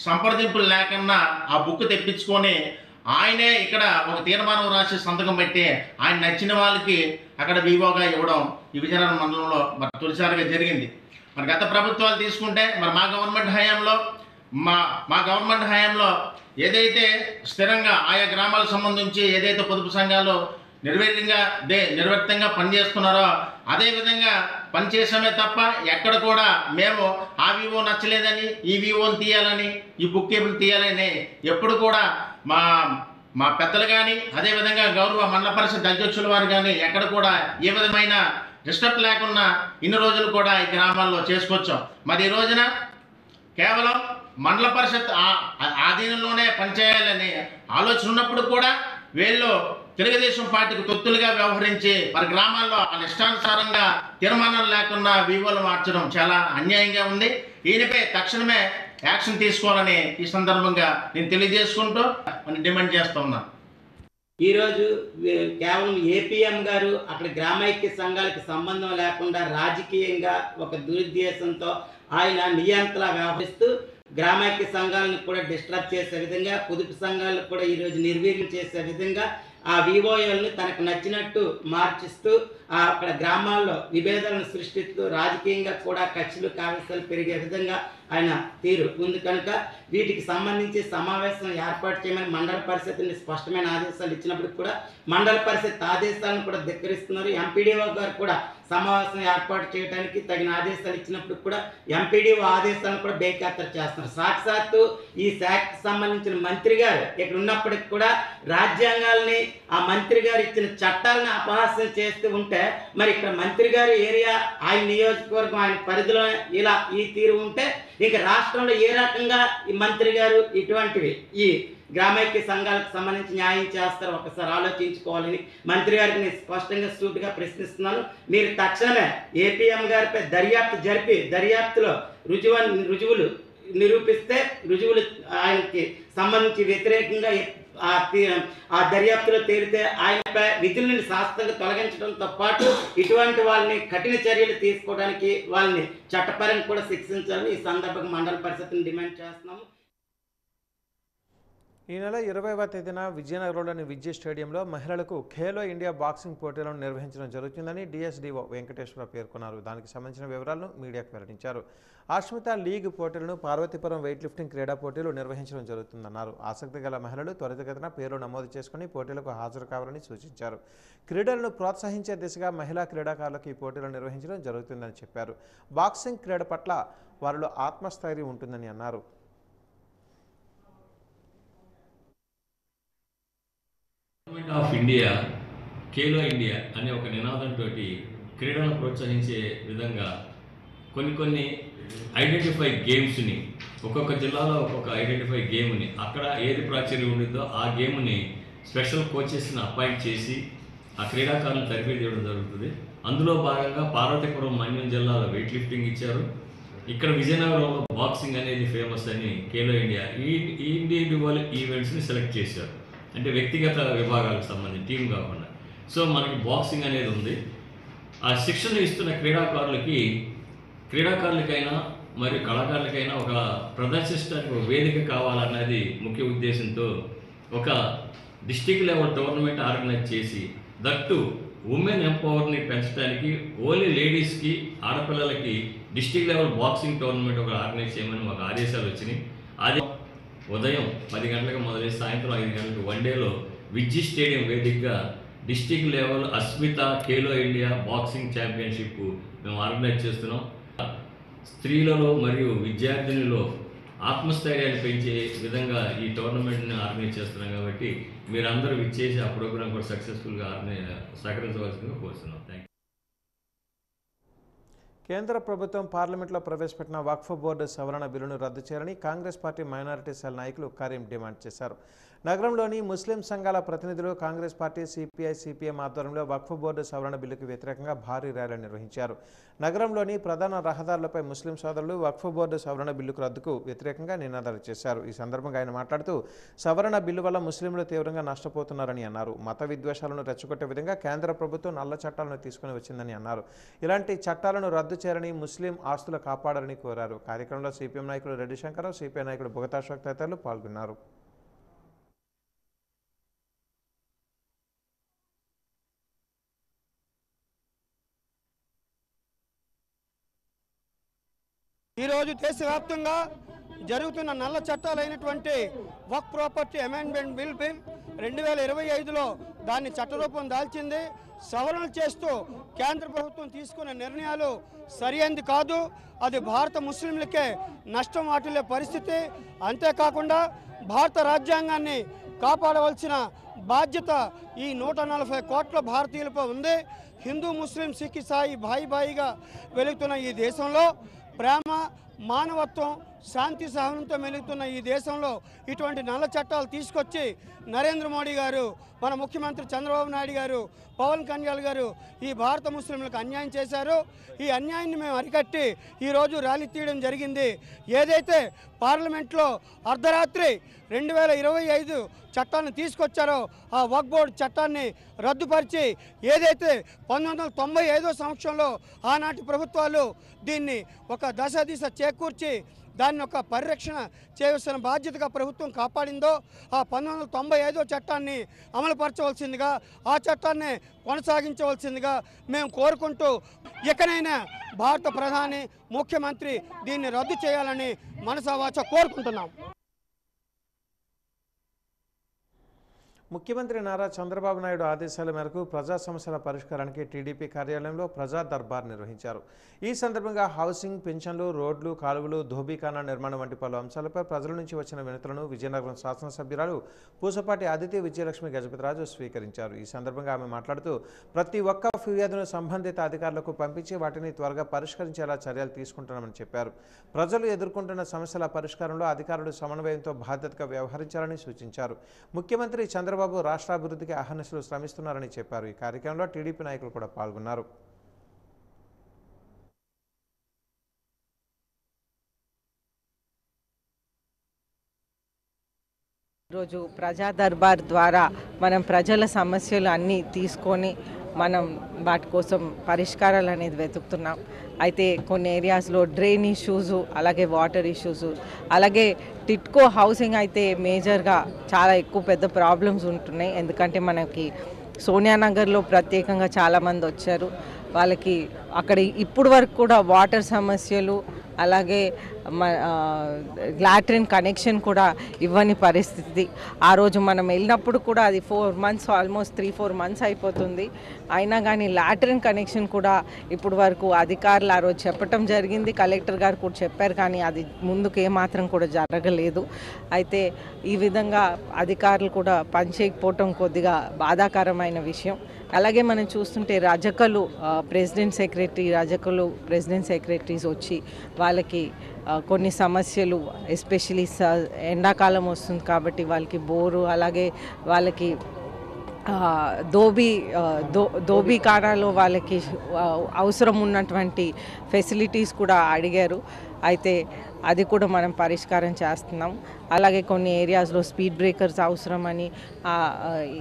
సంప్రదింపులు లేకుండా ఆ బుక్ తెప్పించుకొని ఆయనే ఇక్కడ ఒక తీర్మానం రాసి సంతకం పెట్టి ఆయన నచ్చిన వాళ్ళకి అక్కడ వివోగా ఇవ్వడం ఈ విజయనగరం మండలంలో మరి తొలిసారిగా జరిగింది. మరి గత ప్రభుత్వాలు తీసుకుంటే మరి మా గవర్నమెంట్ హయాంలో ఏదైతే స్థిరంగా ఆయా గ్రామాలకు సంబంధించి ఏదైతే పొదుపు సంఘాలు నిర్వర్తంగా పనిచేస్తున్నారో అదేవిధంగా పనిచేసామే తప్ప ఎక్కడ కూడా మేము ఆ వివో నచ్చలేదని ఈ వివోని తీయాలని ఈ బుక్ కీపర్ని తీయాలని ఎప్పుడు కూడా మా పెద్దలు కానీ అదేవిధంగా గౌరవ మండల పరిషత్ అధ్యక్షుల వారు కానీ ఎక్కడ కూడా ఏ విధమైన డిస్టర్బ్ లేకుండా ఇన్ని రోజులు కూడా ఈ గ్రామాల్లో చేసుకొచ్చాం. మరి ఈ రోజున కేవలం మండల పరిషత్ ఆధీనంలోనే పనిచేయాలని ఆలోచన ఉన్నప్పుడు కూడా వీళ్ళు తెలుగుదేశం పార్టీకి తొత్తులుగా వ్యవహరించి మరి గ్రామాల్లో వాళ్ళ ఇష్టానుసారంగా తీర్మానాలు లేకుండా వివోలు మార్చడం చాలా అన్యాయంగా ఉంది. దీనిపై తక్షణమే యాక్షన్ తీసుకోవాలని ఈ సందర్భంగా నేను తెలియజేసుకుంటూ డిమాండ్ చేస్తూ ఉన్నాను. ఈరోజు కేవలం ఏపీఎం గారు అక్కడ గ్రామైక్య సంఘాలకు సంబంధం లేకుండా రాజకీయంగా ఒక దురుద్దేశంతో ఆయన నియంత్రణ వ్యవహరిస్తూ గ్రామైక్య సంఘాలను కూడా డిస్టర్బ్ చేసే విధంగా పొదుపు సంఘాలను కూడా ఈరోజు నిర్వీర్యం చేసే విధంగా ఆ వివోఏల్ని తనకు నచ్చినట్టు మార్చిస్తూ అక్కడ గ్రామాల్లో విభేదాలను సృష్టిస్తూ రాజకీయంగా కూడా కక్షలు కావేశాలు పెరిగే విధంగా ఆయన తీరు ఉంది కనుక వీటికి సంబంధించి సమావేశం ఏర్పాటు చేయమని మండల పరిషత్ని స్పష్టమైన ఆదేశాలు ఇచ్చినప్పటికి కూడా మండల పరిషత్ ఆదేశాలను కూడా ధిక్కరిస్తున్నారు. ఎంపీడీఓ గారు కూడా సమావేశం ఏర్పాటు చేయడానికి తగిన ఆదేశాలు ఇచ్చినప్పుడు కూడా ఎంపీడీఓ ఆదేశాలను కూడా బేఖాతరు చేస్తున్నారు. సాక్షాత్తు ఈ శాఖకు సంబంధించిన మంత్రి గారు ఇక్కడ ఉన్నప్పటికి కూడా రాజ్యాంగాల్ని ఆ మంత్రి గారు ఇచ్చిన చట్టాలను అపహాస్యం చేస్తూ ఉంటే మరి ఇక్కడ మంత్రి గారి ఏరియా ఆయన నియోజకవర్గం ఆయన పరిధిలో ఇలా ఈ తీరు ఉంటే ఇక రాష్ట్రంలో ఏ రకంగా ఈ మంత్రి గారు ఇటువంటివి ఈ గ్రామైక్య సంఘాలకు సంబంధించి న్యాయం చేస్తారు ఒకసారి ఆలోచించుకోవాలని మంత్రి గారికి నేను స్పష్టంగా సూటిగా ప్రశ్నిస్తున్నాను. మీరు తక్షణమే ఏపీఎం గారిపై దర్యాప్తు జరిపి దర్యాప్తులో రుజువులు నిరూపిస్తే రుజువులు ఆయనకి సంబంధించి వ్యతిరేకంగా ఆ దర్యాప్తులో తేలితే ఆయనపై విధుల నుండి శాస్త్రంగా తొలగించడంతో పాటు ఇటువంటి వాళ్ళని కఠిన చర్యలు తీసుకోవడానికి వాళ్ళని చట్టపరంగా కూడా శిక్షించాలని ఈ సందర్భంగా మండల పరిషత్ని డిమాండ్ చేస్తున్నాము. ఈ నెల 20వ తేదీన విజయనగరంలోని విజయ్ స్టేడియంలో మహిళలకు ఖేలో ఇండియా బాక్సింగ్ పోటీలను నిర్వహించడం జరుగుతుందని డిఎస్డిఓ వెంకటేశ్వర పేర్కొన్నారు. దానికి సంబంధించిన వివరాలను మీడియాకు వెల్లడించారు. ఆశ్మిత లీగ్ పోటీలను పార్వతీపురం వెయిట్ లిఫ్టింగ్ క్రీడా పోటీలు నిర్వహించడం జరుగుతుందన్నారు. ఆసక్తి గల మహిళలు త్వరితగతిన పేరు నమోదు చేసుకుని పోటీలకు హాజరు కావాలని సూచించారు. క్రీడలను ప్రోత్సహించే దిశగా మహిళా క్రీడాకారులకు ఈ పోటీలు నిర్వహించడం జరుగుతుందని చెప్పారు. బాక్సింగ్ క్రీడ పట్ల వారిలో ఆత్మస్థైర్యం ఉంటుందని అన్నారు. Government of India Khelo India అనే ఒక నినాదంతో క్రీడలను ప్రోత్సహించే విధంగా కొన్ని ఐడెంటిఫై గేమ్స్ని ఒక్కొక్క జిల్లాలో ఒక్కొక్క ఐడెంటిఫై గేమ్ని అక్కడ ఏది ప్రాచుర్యం ఉండిందో ఆ గేమ్ని స్పెషల్ కోచెస్ని అపాయింట్ చేసి ఆ క్రీడాకారులను తరబేతి చేయడం జరుగుతుంది. అందులో భాగంగా పార్వతీపురం మన్యం జిల్లాలో వెయిట్ లిఫ్టింగ్ ఇచ్చారు. ఇక్కడ విజయనగరంలో బాక్సింగ్ అనేది ఫేమస్ అని ఖేలో ఇండియా ఈ ఇండివిజువల్ ఈవెంట్స్ని సెలెక్ట్ చేశారు. అంటే వ్యక్తిగత విభాగాలకు సంబంధించి టీం కాకుండా. సో మనకి బాక్సింగ్ అనేది ఉంది. ఆ శిక్షణ ఇస్తున్న క్రీడాకారులకైనా మరియు కళాకారులకైనా ఒక ప్రదర్శించడానికి ఒక వేదిక కావాలన్నది ముఖ్య ఉద్దేశంతో ఒక డిస్టిక్ లెవెల్ టోర్నమెంట్ ఆర్గనైజ్ చేసి దట్టు ఉమెన్ ఎంపవర్ని పెంచడానికి ఓన్లీ లేడీస్కి ఆడపిల్లలకి డిస్టిక్ లెవెల్ బాక్సింగ్ టోర్నమెంట్ ఒక ఆర్గనైజ్ చేయమని ఒక ఆదేశాలు వచ్చినాయి. అది ఉదయం 10 గంటలకు మొదలై సాయంత్రం 5 గంటలకు వన్డేలో విజయ్ స్టేడియం వేదికగా district level Asmita Khelo India boxing championship మేము ఆర్గనైజ్ చేస్తున్నాం. స్త్రీలలో మరియు విద్యార్థినులలో ఆత్మస్థైర్యాన్ని పెంచే విధంగా ఈ టోర్నమెంట్ని ఆర్గనైజ్ చేస్తున్నాం కాబట్టి మీరందరూ విచ్చేసి ఆ ప్రోగ్రాం కూడా సక్సెస్ఫుల్గా సహకరించవలసిందిగా కోరుతున్నాం. Thank you. కేంద్ర ప్రభుత్వం పార్లమెంట్లో ప్రవేశపెట్టిన వక్ఫ్ బోర్డు సవరణ బిల్లును రద్దు చేయాలని కాంగ్రెస్ పార్టీ మైనారిటీ సెల్ నాయకులు కరీం డిమాండ్ చేశారు. నగరంలోని ముస్లిం సంఘాల ప్రతినిధులు కాంగ్రెస్ పార్టీ సిపిఐ సిపిఎం ఆధ్వర్యంలో వక్ఫ్ బోర్డు సవరణ బిల్లుకు వ్యతిరేకంగా భారీ ర్యాలీ నిర్వహించారు. నగరంలోని ప్రధాన రహదారులపై ముస్లిం సోదరులు వక్ఫ్ బోర్డు సవరణ బిల్లుకు రద్దుకు వ్యతిరేకంగా నినాదాలు చేశారు. ఈ సందర్భంగా ఆయన మాట్లాడుతూ సవరణ బిల్లు వల్ల ముస్లింలు తీవ్రంగా నష్టపోతున్నారని అన్నారు. మత విద్వేషాలను రెచ్చగొట్టే విధంగా కేంద్ర ప్రభుత్వం నల్ల చట్టాలను తీసుకుని వచ్చిందని అన్నారు. ఇలాంటి చట్టాలను రద్దు చేయాలని ముస్లిం ఆస్తులు కాపాడాలని కోరారు. కార్యక్రమంలో సిపిఎం నాయకులు రెడ్డి శంకరరావు, సిపిఐ నాయకులు బొగతా అశోక్ తదితరులు పాల్గొన్నారు. ఈరోజు దేశవ్యాప్తంగా జరుగుతున్న నల్ల చట్టాలైనటువంటి వక్ఫ్ ప్రాపర్టీ అమెండ్మెంట్ బిల్ 2025లో దాన్ని చట్టరూపం దాల్చింది. సవరణలు చేస్తూ కేంద్ర ప్రభుత్వం తీసుకున్న నిర్ణయాలు సరైనది కాదు. అది భారత ముస్లింలకే నష్టం వాటిల్లే పరిస్థితి. అంతేకాకుండా భారత రాజ్యాంగాన్ని కాపాడవలసిన బాధ్యత ఈ 140 కోట్ల భారతీయులపై ఉంది. హిందూ ముస్లిం సిక్ ఇసాయి భాయిగా వెలుగుతున్న ఈ దేశంలో ప్రేమ, మానవత్వం, శాంతి సహనంతో మెలుగుతున్న ఈ దేశంలో ఇటువంటి నల్ల చట్టాలు తీసుకొచ్చి నరేంద్ర మోడీ గారు, మన ముఖ్యమంత్రి చంద్రబాబు నాయుడు గారు, పవన్ కళ్యాణ్ గారు ఈ భారత ముస్లింలకు అన్యాయం చేశారు. ఈ అన్యాయాన్ని మేము అరికట్టి ఈరోజు ర్యాలీ తీయడం జరిగింది. ఏదైతే పార్లమెంట్లో అర్ధరాత్రి 2025 చట్టాన్ని తీసుకొచ్చారో ఆ వక్ఫ్ బోర్డు చట్టాన్ని రద్దుపరిచి ఏదైతే 1995 సంవత్సరంలో ఆనాటి ప్రభుత్వాలు దీన్ని ఒక దశ చేకూర్చి దాన్ని ఒక పరిరక్షణ చేయవలసిన బాధ్యతగా ప్రభుత్వం కాపాడిందో ఆ 1995 చట్టాన్ని అమలు అమలుపరచవలసిందిగా, ఆ చట్టాన్ని కొనసాగించవలసిందిగా మేము కోరుకుంటూ ఇకనైనా భారత ప్రధాని ముఖ్యమంత్రి దీన్ని రద్దు చేయాలని మనసావాచ కోరుకుంటున్నాం. ముఖ్యమంత్రి నారా చంద్రబాబు నాయుడు ఆదేశాల మేరకు ప్రజా సమస్యల పరిష్కారానికి టీడీపీ కార్యాలయంలో ప్రజా దర్బార్ నిర్వహించారు. ఈ సందర్భంగా హౌసింగ్, పింఛన్లు, రోడ్లు, కాలువలు, ధోబీఖానా నిర్మాణం వంటి పలు అంశాలపై ప్రజల నుంచి వచ్చిన వినతులను విజయనగరం శాసనసభ్యురాలు పూసపాటి ఆదిత్య విజయలక్ష్మి గజపతిరాజు స్వీకరించారు. ఈ సందర్భంగా ఆమె మాట్లాడుతూ ప్రతి ఒక్క ఫిర్యాదును సంబంధిత అధికారులకు పంపించి వాటిని త్వరగా పరిష్కరించేలా చర్యలు తీసుకుంటున్నామని చెప్పారు. ప్రజలు ఎదుర్కొంటున్న సమస్యల పరిష్కారంలో అధికారులు సమన్వయంతో బాధ్యతగా వ్యవహరించాలని సూచించారు. ముఖ్యమంత్రి చంద్రబాబు రాష్ట్ర అభివృద్ధికి అహర్నిశలు శ్రమిస్తున్నారని చెప్పారు. ఈ కార్యక్రమంలో టీడీపీ నాయకులు కూడా పాల్గొన్నారు. ఈరోజు ప్రజా దర్బార్ ద్వారా మనం ప్రజల సమస్యలు అన్నీ తీసుకొని మనం వాటి కోసం పరిష్కారాలు అనేది వెతుకుతున్నాం. అయితే కొన్ని ఏరియాస్లో డ్రైన్ ఇష్యూస్, అలాగే వాటర్ ఇష్యూస్, అలాగే టిట్కో హౌసింగ్ అయితే మేజర్గా చాలా ఎక్కువ పెద్ద ప్రాబ్లమ్స్ ఉంటున్నాయి. ఎందుకంటే మనకి సోనియా నగర్లో ప్రత్యేకంగా చాలామంది వచ్చారు. వాళ్ళకి అక్కడ ఇప్పుడు వరకు కూడా వాటర్ సమస్యలు, అలాగే లాట్రిన్ కనెక్షన్ కూడా ఇవ్వని పరిస్థితి. ఆ రోజు మనం వెళ్ళినప్పుడు కూడా అది 4 months, ఆల్మోస్ట్ 3-4 months అయిపోతుంది. అయినా కానీ లాట్రిన్ కనెక్షన్ కూడా ఇప్పుడు వరకు అధికారులు ఆ రోజు చెప్పడం జరిగింది, కలెక్టర్ గారు కూడా చెప్పారు, కానీ అది ముందుకు ఏమాత్రం కూడా జరగలేదు. అయితే ఈ విధంగా అధికారులు కూడా పనిచేయకపోవటం కొద్దిగా బాధాకరమైన విషయం. అలాగే మనం చూస్తుంటే ప్రెసిడెంట్ సెక్రటరీస్ వచ్చి వాళ్ళకి కొన్ని సమస్యలు, ఎస్పెషలీ ఎండాకాలం వస్తుంది కాబట్టి వాళ్ళకి బోరు, అలాగే వాళ్ళకి ధోబీఖానాలో వాళ్ళకి అవసరం ఉన్నటువంటి ఫెసిలిటీస్ కూడా అడిగారు. అయితే అది కూడా మనం పరిష్కారం చేస్తున్నాం. అలాగే కొన్ని ఏరియాస్లో స్పీడ్ బ్రేకర్స్ అవసరమని,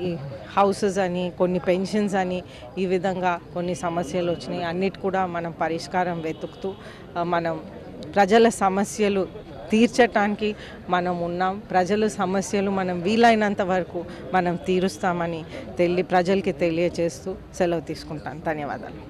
ఈ హౌసెస్ అని, కొన్ని పెన్షన్స్ అని, ఈ విధంగా కొన్ని సమస్యలు వచ్చినాయి. అన్నిటి కూడా మనం పరిష్కారం వెతుకుతూ మనం ప్రజల సమస్యలు తీర్చటానికి మనం ఉన్నాం. ప్రజల సమస్యలు మనం వీలైనంత వరకు మనం తీరుస్తామని ప్రజలకి తెలియజేస్తూ సెలవు తీసుకుంటాను. ధన్యవాదాలు.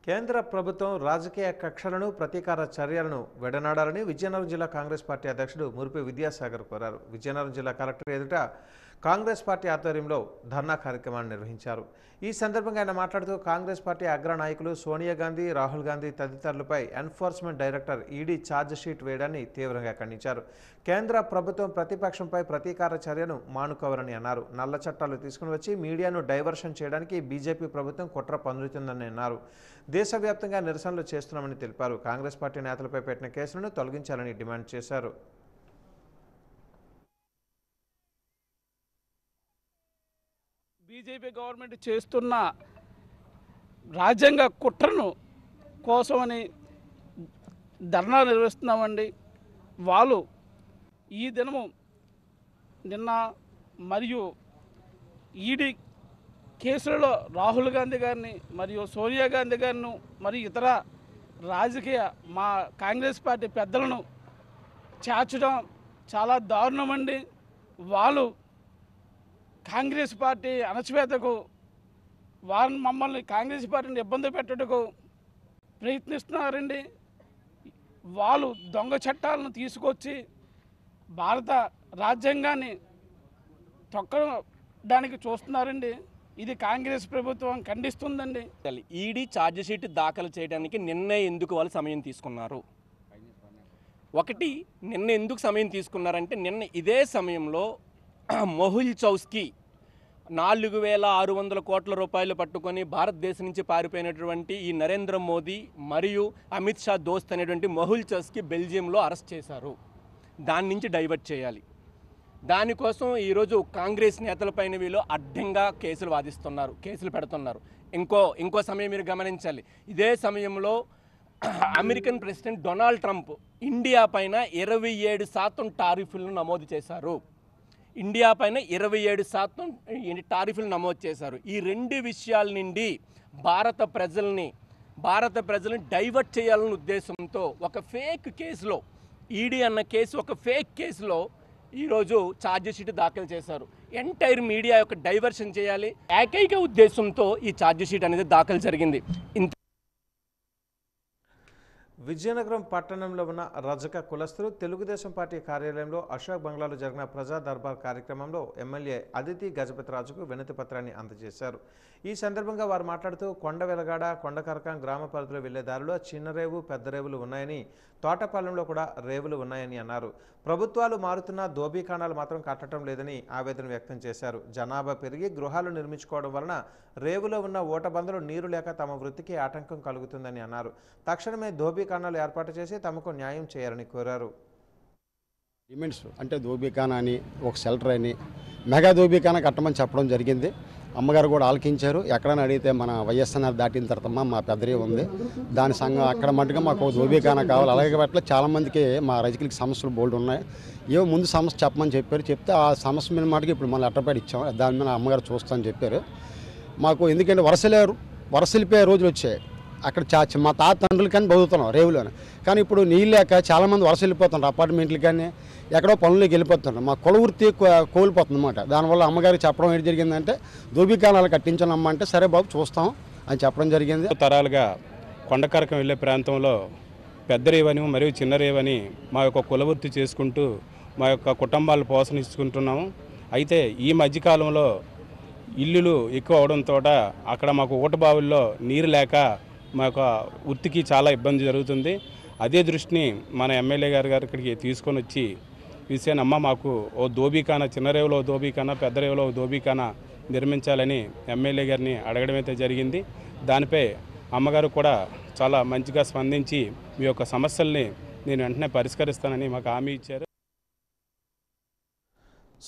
కేంద్ర ప్రభుత్వం రాజకీయ కక్షలను, ప్రతీకార చర్యలను విడనాడాలని విజయనగరం జిల్లా కాంగ్రెస్ పార్టీ అధ్యక్షుడు మురిపి విద్యాసాగర్ కోరారు. విజయనగరం జిల్లా కలెక్టర్ ఎదుట కాంగ్రెస్ పార్టీ ఆధ్వర్యంలో ధర్నా కార్యక్రమాన్ని నిర్వహించారు. ఈ సందర్భంగా ఆయన మాట్లాడుతూ కాంగ్రెస్ పార్టీ అగ్ర నాయకులు సోనియా గాంధీ, రాహుల్ గాంధీ తదితరులపై enforcement director ED charge sheet వేయడాన్ని తీవ్రంగా ఖండించారు. కేంద్ర ప్రభుత్వం ప్రతిపక్షంపై ప్రతీకార చర్యను మానుకోవాలని అన్నారు. నల్ల చట్టాలు తీసుకుని వచ్చి మీడియాను డైవర్షన్ చేయడానికి బీజేపీ ప్రభుత్వం కుట్ర పన్నుతుందని అన్నారు. దేశవ్యాప్తంగా నిరసనలు చేస్తున్నామని తెలిపారు. కాంగ్రెస్ పార్టీ నేతలపై పెట్టిన కేసులను తొలగించాలని డిమాండ్ చేశారు. బీజేపీ గవర్నమెంట్ చేస్తున్న రాజ్యాంగ కుట్రను కోసమని ధర్నా నిర్వహిస్తున్నామండి. వాళ్ళు ఈ దినము నిన్న మరియు ఈడీ కేసులలో రాహుల్ గాంధీ గారిని మరియు సోనియా గాంధీ గారిని మరియు ఇతర రాజకీయ మా కాంగ్రెస్ పార్టీ పెద్దలను చేర్చడం చాలా దారుణమండి. వాళ్ళు కాంగ్రెస్ పార్టీ అణచివేతకు, వారిని మమ్మల్ని కాంగ్రెస్ పార్టీని ఇబ్బంది పెట్టడానికి ప్రయత్నిస్తున్నారండి. వాళ్ళు దొంగ చట్టాలను తీసుకొచ్చి భారత రాజ్యాంగాన్ని తొక్కడానికి చూస్తున్నారండి. ఇది కాంగ్రెస్ ప్రభుత్వం ఖండిస్తుందండి. ఈడీ ఛార్జ్ షీట్ దాఖలు చేయడానికి నిన్న ఎందుకు వాళ్ళు సమయం తీసుకున్నారు? ఒకటి, నిన్న ఎందుకు సమయం తీసుకున్నారంటే నిన్న ఇదే సమయంలో మొహుల్ చౌస్కీ 4,600 కోట్ల రూపాయలు పట్టుకొని భారతదేశం నుంచి పారిపోయినటువంటి ఈ నరేంద్ర మోదీ మరియు అమిత్ షా దోస్త్ అనేటువంటి మొహుల్ చౌస్కీ బెల్జియంలో అరెస్ట్ చేశారు. దాని నుంచి డైవర్ట్ చేయాలి. దానికోసం ఈరోజు కాంగ్రెస్ నేతలపైన వీళ్ళు అడ్డంగా కేసులు వాదిస్తున్నారు, కేసులు పెడుతున్నారు. ఇంకో సమయం మీరు గమనించాలి. ఇదే సమయంలో American president Donald Trump India పైన 27% టారిఫ్లను నమోదు చేశారు. ఇండియా పైన 27% టారిఫ్లు నమోదు చేశారు. ఈ రెండు విషయాల నుండి భారత ప్రజల్ని డైవర్ట్ చేయాలనే ఉద్దేశంతో ఒక ఫేక్ కేసులో ఈడీ అన్న కేసు ఒక ఫేక్ కేసులో ఈరోజు ఛార్జ్ షీట్ దాఖలు చేశారు. ఎంటైర్ మీడియా యొక్క డైవర్షన్ చేయాలి ఏకైక ఉద్దేశంతో ఈ ఛార్జ్ షీట్ అనేది దాఖలు జరిగింది. విజయనగరం పట్టణంలో ఉన్న రజక కులస్తులు తెలుగుదేశం పార్టీ కార్యాలయంలో అశోక్ బంగ్లాలో జరిగిన ప్రజా దర్బార్ కార్యక్రమంలో ఎమ్మెల్యే అదితి గజపతిరాజుకు వినతి పత్రాన్ని అందజేశారు. ఈ సందర్భంగా వారు మాట్లాడుతూ కొండ వెలగాడ, కొండకరకం గ్రామ పరిధిలో వెళ్లే దారిలో చిన్న రేవు, పెద్ద రేవులు ఉన్నాయని, తోటపాలెంలో కూడా రేవులు ఉన్నాయని అన్నారు. ప్రభుత్వాలు మారుతున్నా దోబీఖానాలు మాత్రం కట్టడం లేదని ఆవేదన వ్యక్తం చేశారు. జనాభా పెరిగి గృహాలు నిర్మించుకోవడం వలన రేవులో ఉన్న ఓటబందులు నీరు లేక తమ వృత్తికి ఆటంకం కలుగుతుందని అన్నారు. తక్షణమే దోబీఖానాలు ఏర్పాటు చేసి తమకు న్యాయం చేయాలని కోరారు. డిమాండ్స్ అంటే దోబీఖానా అని, ఒక షెల్టర్ అని, మెగా దోబీఖానా కట్టమని చెప్పడం జరిగింది. అమ్మగారు కూడా ఆలకించారు. ఎక్కడైనా అడిగితే మన వైఎస్ఆర్ దాటిన తర్వాత మా పెద్దరి ఉంది, దాని సంఘం అక్కడ మట్టుగా మాకు దోబీఖానా కావాలి. అలాగే పట్ల చాలామందికి మా రైతులకి సమస్యలు బోల్డ్ ఉన్నాయి. ఏవో ముందు సమస్య చెప్పమని చెప్పారు. చెప్తే ఆ సమస్య మీద మటుకు ఇప్పుడు మనం లెటర్ ప్యాడ్ ఇచ్చాం. దాని మీద అమ్మగారు చూస్తామని చెప్పారు మాకు. ఎందుకంటే వరసలిపోయే రోజులు వచ్చాయి. అక్కడ మా తాత తండ్రులు కానీ బతుకుతున్నాం రేవులోనే. కానీ ఇప్పుడు నీళ్ళు లేక చాలామంది వలస వెళ్ళిపోతున్నారు. అపార్ట్మెంట్లు కానీ ఎక్కడో పనులకి వెళ్ళిపోతున్నారు. మా కుల వృత్తి కోల్పోతుంది అన్నమాట. దానివల్ల అమ్మగారికి చెప్పడం ఏంటి జరిగిందంటే దోబీఖానాలు కట్టించానమ్మా అంటే సరే బాబు చూస్తాం అని చెప్పడం జరిగింది. తరాలుగా కొండకరకం వెళ్ళే ప్రాంతంలో పెద్ద రేవని మరియు చిన్న రేవని మా యొక్క కుల వృత్తి చేసుకుంటూ మా యొక్క కుటుంబాలు పోషణించుకుంటున్నాము. అయితే ఈ మధ్యకాలంలో ఇల్లులు ఎక్కువ అవడంతో అక్కడ మాకు ఊటబావుల్లో నీరు లేక మా యొక్క వృత్తికి చాలా ఇబ్బంది జరుగుతుంది. అదే దృష్టిని మన ఎమ్మెల్యే గారు ఇక్కడికి తీసుకొని వచ్చి విషయాన్ని అమ్మ మాకు ఓ దోబీఖానా, చిన్న రేవులో దోబీఖానా, పెద్ద రేవులో దోబీఖానా నిర్మించాలని ఎమ్మెల్యే గారిని అడగడం అయితే జరిగింది. దానిపై అమ్మగారు కూడా చాలా మంచిగా స్పందించి మీ యొక్క సమస్యల్ని నేను వెంటనే పరిష్కరిస్తానని మాకు హామీ ఇచ్చారు.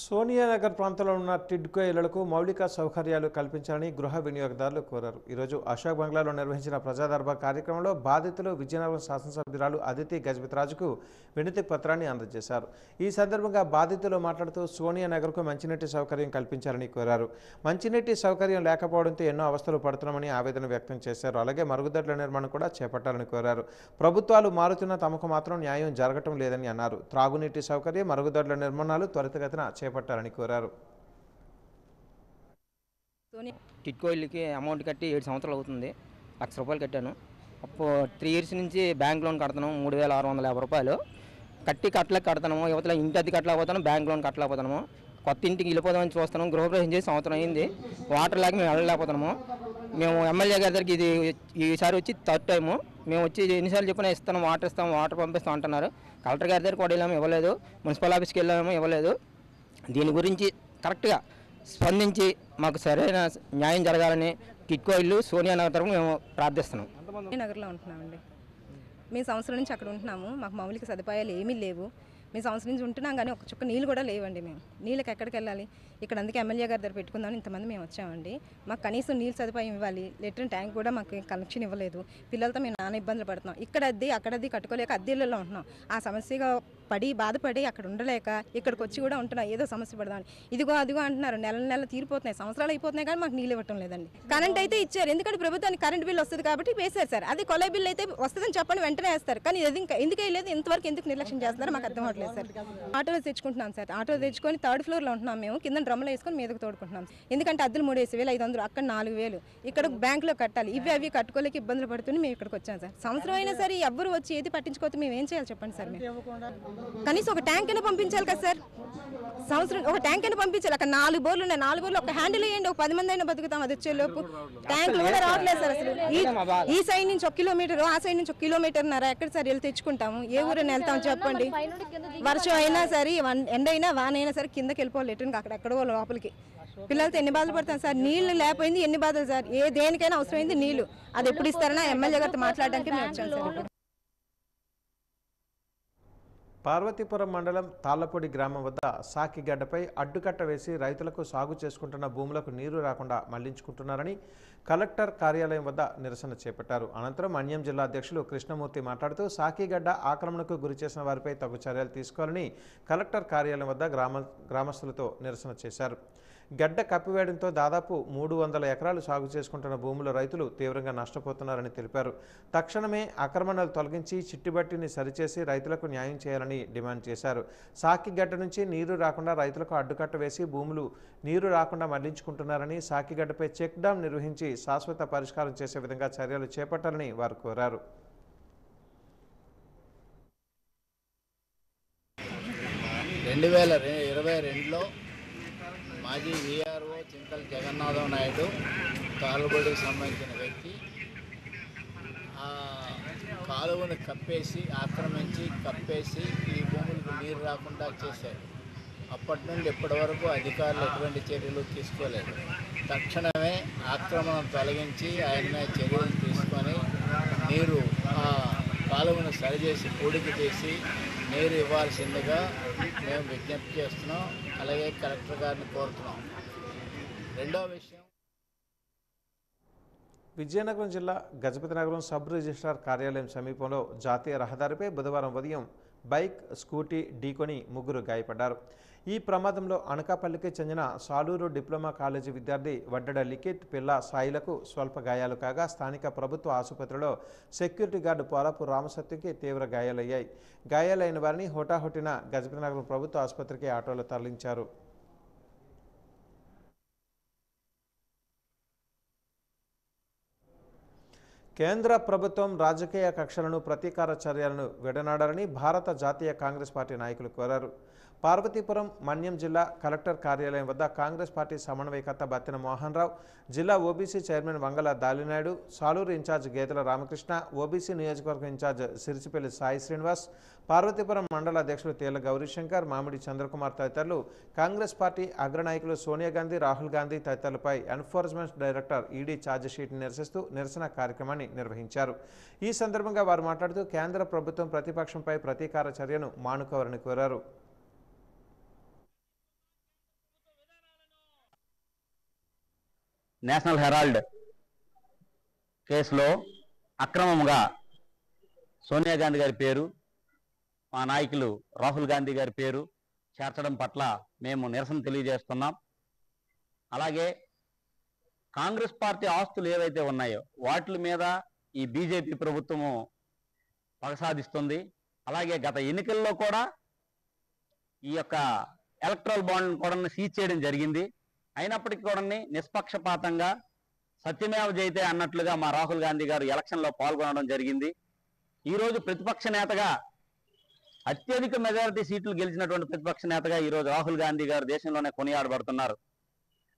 సోనియా నగర్ ప్రాంతంలో ఉన్న టిడ్కో ఇళ్లకు మౌలిక సౌకర్యాలు కల్పించాలని గృహ వినియోగదారులు కోరారు. ఈరోజు అశోక్ బంగ్లాలో నిర్వహించిన ప్రజా దర్బార్ కార్యక్రమంలో బాధితులు విజయనగరం శాసనసభ్యురాలు అదితి గజపతిరాజుకు వినతి పత్రాన్ని అందజేశారు. ఈ సందర్భంగా బాధితులు మాట్లాడుతూ సోనియా నగర్కు మంచినీటి సౌకర్యం కల్పించాలని కోరారు. మంచినీటి సౌకర్యం లేకపోవడంతో ఎన్నో అవస్థలు పడుతున్నామని ఆవేదన వ్యక్తం చేశారు. అలాగే మరుగుదొడ్ల నిర్మాణం కూడా చేపట్టాలని కోరారు. ప్రభుత్వాలు మారుతున్నా తమకు మాత్రం న్యాయం జరగటం లేదని అన్నారు. త్రాగునీటి సౌకర్యం, మరుగుదొడ్ల నిర్మాణాలు త్వరితగతిన చేపట్టాలని కోరారు. టిడ్కో ఇల్లుకి అమౌంట్ కట్టి 7 సంవత్సరాలు అవుతుంది. ₹1,00,000 కట్టాను. అప్పుడు 3 ఇయర్స్ నుంచి బ్యాంక్ లోన్ కడుతున్నాము. ₹3,650 కట్టలేకపోతున్నాము. యువతలో ఇంటి అద్దె కట్టలేకపోతున్నాం, బ్యాంక్ లోన్ కట్టలేకపోతున్నాము. కొత్త ఇంటికి వెళ్ళిపోదామని చూస్తున్నాం. గృహప్రవేశం చేసి సంవత్సరం అయింది. వాటర్ లేక మేము వెళ్ళలేకపోతున్నాము. మేము ఎమ్మెల్యే గారి దగ్గరికి ఇది ఈసారి వచ్చి 3rd టైము. మేము వచ్చి ఎన్నిసార్లు చెప్పినా ఇస్తాం, వాటర్ పంపిస్తాం అంటున్నారు. కలెక్టర్ గారి దగ్గర కూడా వెళ్ళాము, ఇవ్వలేదు. మున్సిపల్ ఆఫీస్కి వెళ్ళాము, ఇవ్వలేదు. దీని గురించి కరెక్ట్గా స్పందించి మాకు సరైన న్యాయం జరగాలని టిడ్కో ఇల్లు సోనియా నగర్ తరఫున మేము ప్రార్థిస్తున్నాం. నగర్లో ఉంటున్నామండి. మేము సంవత్సరం నుంచి అక్కడ ఉంటున్నాము. మాకు మౌలిక సదుపాయాలు ఏమీ లేవు. మేము సంవత్సరం నుంచి ఉంటున్నాం కానీ ఒక చుక్క నీళ్ళు కూడా లేవండి. మేము నీళ్ళకి ఎక్కడికి వెళ్ళాలి? ఇక్కడ అందుకే ఎమ్మెల్యే గారి దగ్గర పెట్టుకుందామని ఇంతమంది మేము వచ్చామండి. మాకు కనీసం నీళ్ళు సదుపాయం ఇవ్వాలి. లెట్రిన్ ట్యాంక్ కూడా మాకు కనెక్షన్ ఇవ్వలేదు. పిల్లలతో మేము నానా ఇబ్బందులు పడుతున్నాం. ఇక్కడ అద్దె అక్కడది కట్టుకోలేక అద్దెల్లో ఉంటున్నాం. ఆ సమస్యగా బాధపడి అక్కడ ఉండలేక ఇక్కడికి వచ్చి కూడా ఉంటున్నాం. ఏదో సమస్య పడదామని ఇదిగో అదిగో అంటున్నారు. నెల తీరిపోతున్నాయి, సంవత్సరాలు అయిపోతున్నాయి కానీ మాకు నీళ్ళు ఇవ్వటం లేదండి. కరెంట్ అయితే ఇచ్చారు, ఎందుకంటే ప్రభుత్వానికి కరెంట్ బిల్ వస్తుంది కాబట్టి వేశారు సార్. అది కొలై బిల్ అయితే వస్తుందని చెప్పండి వెంటనే వేస్తారు. కానీ ఇది ఇంకా ఎందుకు వేయలేదు, ఇంతవరకు ఎందుకు నిర్లక్ష్యం చేస్తున్నారో మాకు అర్థం అవ్వట్లేదు సార్. ఆటోలో తెచ్చుకుంటున్నాం సార్. ఆటో తెచ్చుకొని 3rd ఫ్లోర్లో ఉంటున్నాం. మేము కింద డ్రమ్లో వేసుకొని మీదకు తోడుకుంటున్నాం. ఎందుకంటే అద్దెలు 3,500, అక్కడ 4,000 ఇక్కడ బ్యాంకులో కట్టాలి. అవి కట్టుకోలేక ఇబ్బందులు పడుతుంది. మేము ఇక్కడికి వచ్చాం సార్. సంవత్సరం అయినా సరే ఎవ్వరు వచ్చి ఏది పట్టించుకోతే మేము ఏం చేయాలి చెప్పండి సార్. కనీసం ఒక ట్యాంక్ అయినా పంపించాలి కదా సార్. సంవత్సరం ఒక ట్యాంక్ అయినా పంపించాలి. అక్కడ 4 బోర్లు ఉన్నాయి. 4 బోర్లు ఒక హ్యాండిల్ వేయండి, ఒక 10 మంది అయినా బతుకుతాం. అది వచ్చేలోపు ట్యాంకులు కూడా రావట్లేదు సార్. అసలు ఈ సైడ్ నుంచి 1 కిలోమీటర్, ఆ సైడ్ నుంచి 1 కిలోమీటర్న్నర ఎక్కడ సార్ వెళ్ళి తెచ్చుకుంటాము? ఏ ఊరైనా వెళ్తాం చెప్పండి? వర్షం అయినా సరే, ఎండ అయినా వాన అయినా సరే కిందకి వెళ్ళిపోవాలి. లెట్రిన్ అక్కడ ఎక్కడో లోపలికి. పిల్లలతో ఎన్ని బాధలు పడతాం సార్. నీళ్లు లేకపోయింది ఎన్ని బాధలు సార్. దేనికైనా అవసరమైంది నీళ్లు. అది ఎప్పుడు ఇస్తారన్నా ఎమ్మెల్యే గారితో మాట్లాడడానికి మేము వచ్చాం సార్. పార్వతీపురం మండలం తాళ్లపూడి గ్రామం వద్ద సాకిగడ్డపై అడ్డుకట్ట వేసి రైతులకు సాగు చేసుకుంటున్న భూములకు నీరు రాకుండా మళ్లించుకుంటున్నారని కలెక్టర్ కార్యాలయం వద్ద నిరసన చేపట్టారు. అనంతరం మన్యం జిల్లా అధ్యక్షులు కృష్ణమూర్తి మాట్లాడుతూ సాకిగడ్డ ఆక్రమణకు గురి చేసిన వారిపై తగు చర్యలు తీసుకోవాలని కలెక్టర్ కార్యాలయం వద్ద గ్రామస్తులతో నిరసన చేశారు. గడ్డ కప్పివేయడంతో దాదాపు 300 ఎకరాలు సాగు చేసుకుంటున్న భూముల రైతులు తీవ్రంగా నష్టపోతున్నారని తెలిపారు. తక్షణమే ఆక్రమణలు తొలగించి చిట్టుబట్టిని సరిచేసి రైతులకు న్యాయం చేయాలని డిమాండ్ చేశారు. సాకిగడ్డ నుంచి నీరు రాకుండా రైతులకు అడ్డుకట్ట వేసి భూములు నీరు రాకుండా మళ్లించుకుంటున్నారని, సాకిగడ్డపై చెక్ డ్యాం నిర్వహించి శాశ్వత పరిష్కారం చేసే విధంగా చర్యలు చేపట్టాలని వారు కోరారు. మాజీ వీఆర్ఓ చింతల జగన్నాథం నాయుడు తాళ్ళపూడికి సంబంధించిన వ్యక్తి ఆ కాలువను ఆక్రమించి కప్పేసి ఈ భూములకు నీరు రాకుండా చేశారు. అప్పటి నుండి ఇప్పటి వరకు అధికారులు ఎటువంటి చర్యలు తీసుకోలేదు. తక్షణమే ఆక్రమణ తొలగించి ఆయన మీద చర్యలు తీసుకొని నీరు ఆ కాలువను సరిచేసి పూడికి చేసి నీరు ఇవ్వాల్సిందిగా మేము విజ్ఞప్తి చేస్తున్నాం. అలాగే కలెక్టర్ గారిని కోరుతున్నాం. రెండో విషయం, విజయనగరం జిల్లా గజపతినగరం సబ్ రిజిస్ట్రార్ కార్యాలయం సమీపంలో జాతీయ రహదారిపై బుధవారం ఉదయం బైక్, స్కూటీ ఢీకొని 3 గాయపడ్డారు. ఈ ప్రమాదంలో అనకాపల్లికి చెందిన సాలూరు డిప్లొమా కాలేజీ విద్యార్థి వడ్డడ లిఖిత్, పిల్ల సాయిలకు స్వల్ప గాయాలు కాగా స్థానిక ప్రభుత్వ ఆసుపత్రిలో సెక్యూరిటీ గార్డు పోలాపు రామసత్యంకి తీవ్ర గాయాలయ్యాయి. గాయాలైన వారిని హోటాహోటిన గజపతినగరం ప్రభుత్వ ఆసుపత్రికి ఆటోలో తరలించారు. కేంద్ర ప్రభుత్వం రాజకీయ కక్షలను, ప్రతీకార చర్యలను విడనాడాలని భారత జాతీయ కాంగ్రెస్ పార్టీ నాయకులు కోరారు. పార్వతీపురం మన్యం జిల్లా కలెక్టర్ కార్యాలయం వద్ద కాంగ్రెస్ పార్టీ సమన్వయకర్త బత్తిన మోహన్ రావు, జిల్లా OBC chairman Vangala Dalinaidu, Saluru incharge Gedela Ramakrishna, OBC నియోజకవర్గం ఇన్ఛార్జ్ సిరిసిపల్లి సాయి శ్రీనివాస్, పార్వతీపురం మండల అధ్యక్షులు తేళ్ల గౌరీశంకర్, మామిడి చంద్రకుమార్ తదితరులు కాంగ్రెస్ పార్టీ అగ్రనాయకులు సోనియా గాంధీ, రాహుల్ గాంధీ తదితరులపై ఎన్ఫోర్స్మెంట్ డైరెక్టర్ ఈడీ ఛార్జిషీట్ను నిరసిస్తూ నిరసన కార్యక్రమాన్ని నిర్వహించారు. ఈ సందర్భంగా వారు మాట్లాడుతూ కేంద్ర ప్రభుత్వం ప్రతిపక్షంపై ప్రతీకార చర్యను మానుకోవాలని కోరారు. నేషనల్ హెరాల్డ్ కేసులో అక్రమంగా సోనియా గాంధీ గారి పేరు, మా నాయకులు రాహుల్ గాంధీ గారి పేరు చేర్చడం పట్ల మేము నిరసన తెలియజేస్తున్నాం. అలాగే కాంగ్రెస్ పార్టీ ఆస్తులు ఏవైతే ఉన్నాయో వాటి మీద ఈ బీజేపీ ప్రభుత్వము పగసాదిస్తుంది. అలాగే గత ఎన్నికల్లో కూడా ఈ యొక్క ఎలక్ట్రల్ బాండ్ కూడా సీజ్ చేయడం జరిగింది. అయినప్పటికీ కూడా నిష్పక్షపాతంగా సత్యమేవ జయతే అన్నట్లుగా మా రాహుల్ గాంధీ గారు ఎలక్షన్లో పాల్గొనడం జరిగింది. ఈరోజు ప్రతిపక్ష నేతగా అత్యధిక మెజారిటీ సీట్లు గెలిచినటువంటి ప్రతిపక్ష నేతగా ఈరోజు రాహుల్ గాంధీ గారు దేశంలోనే కొనియాడబడుతున్నారు.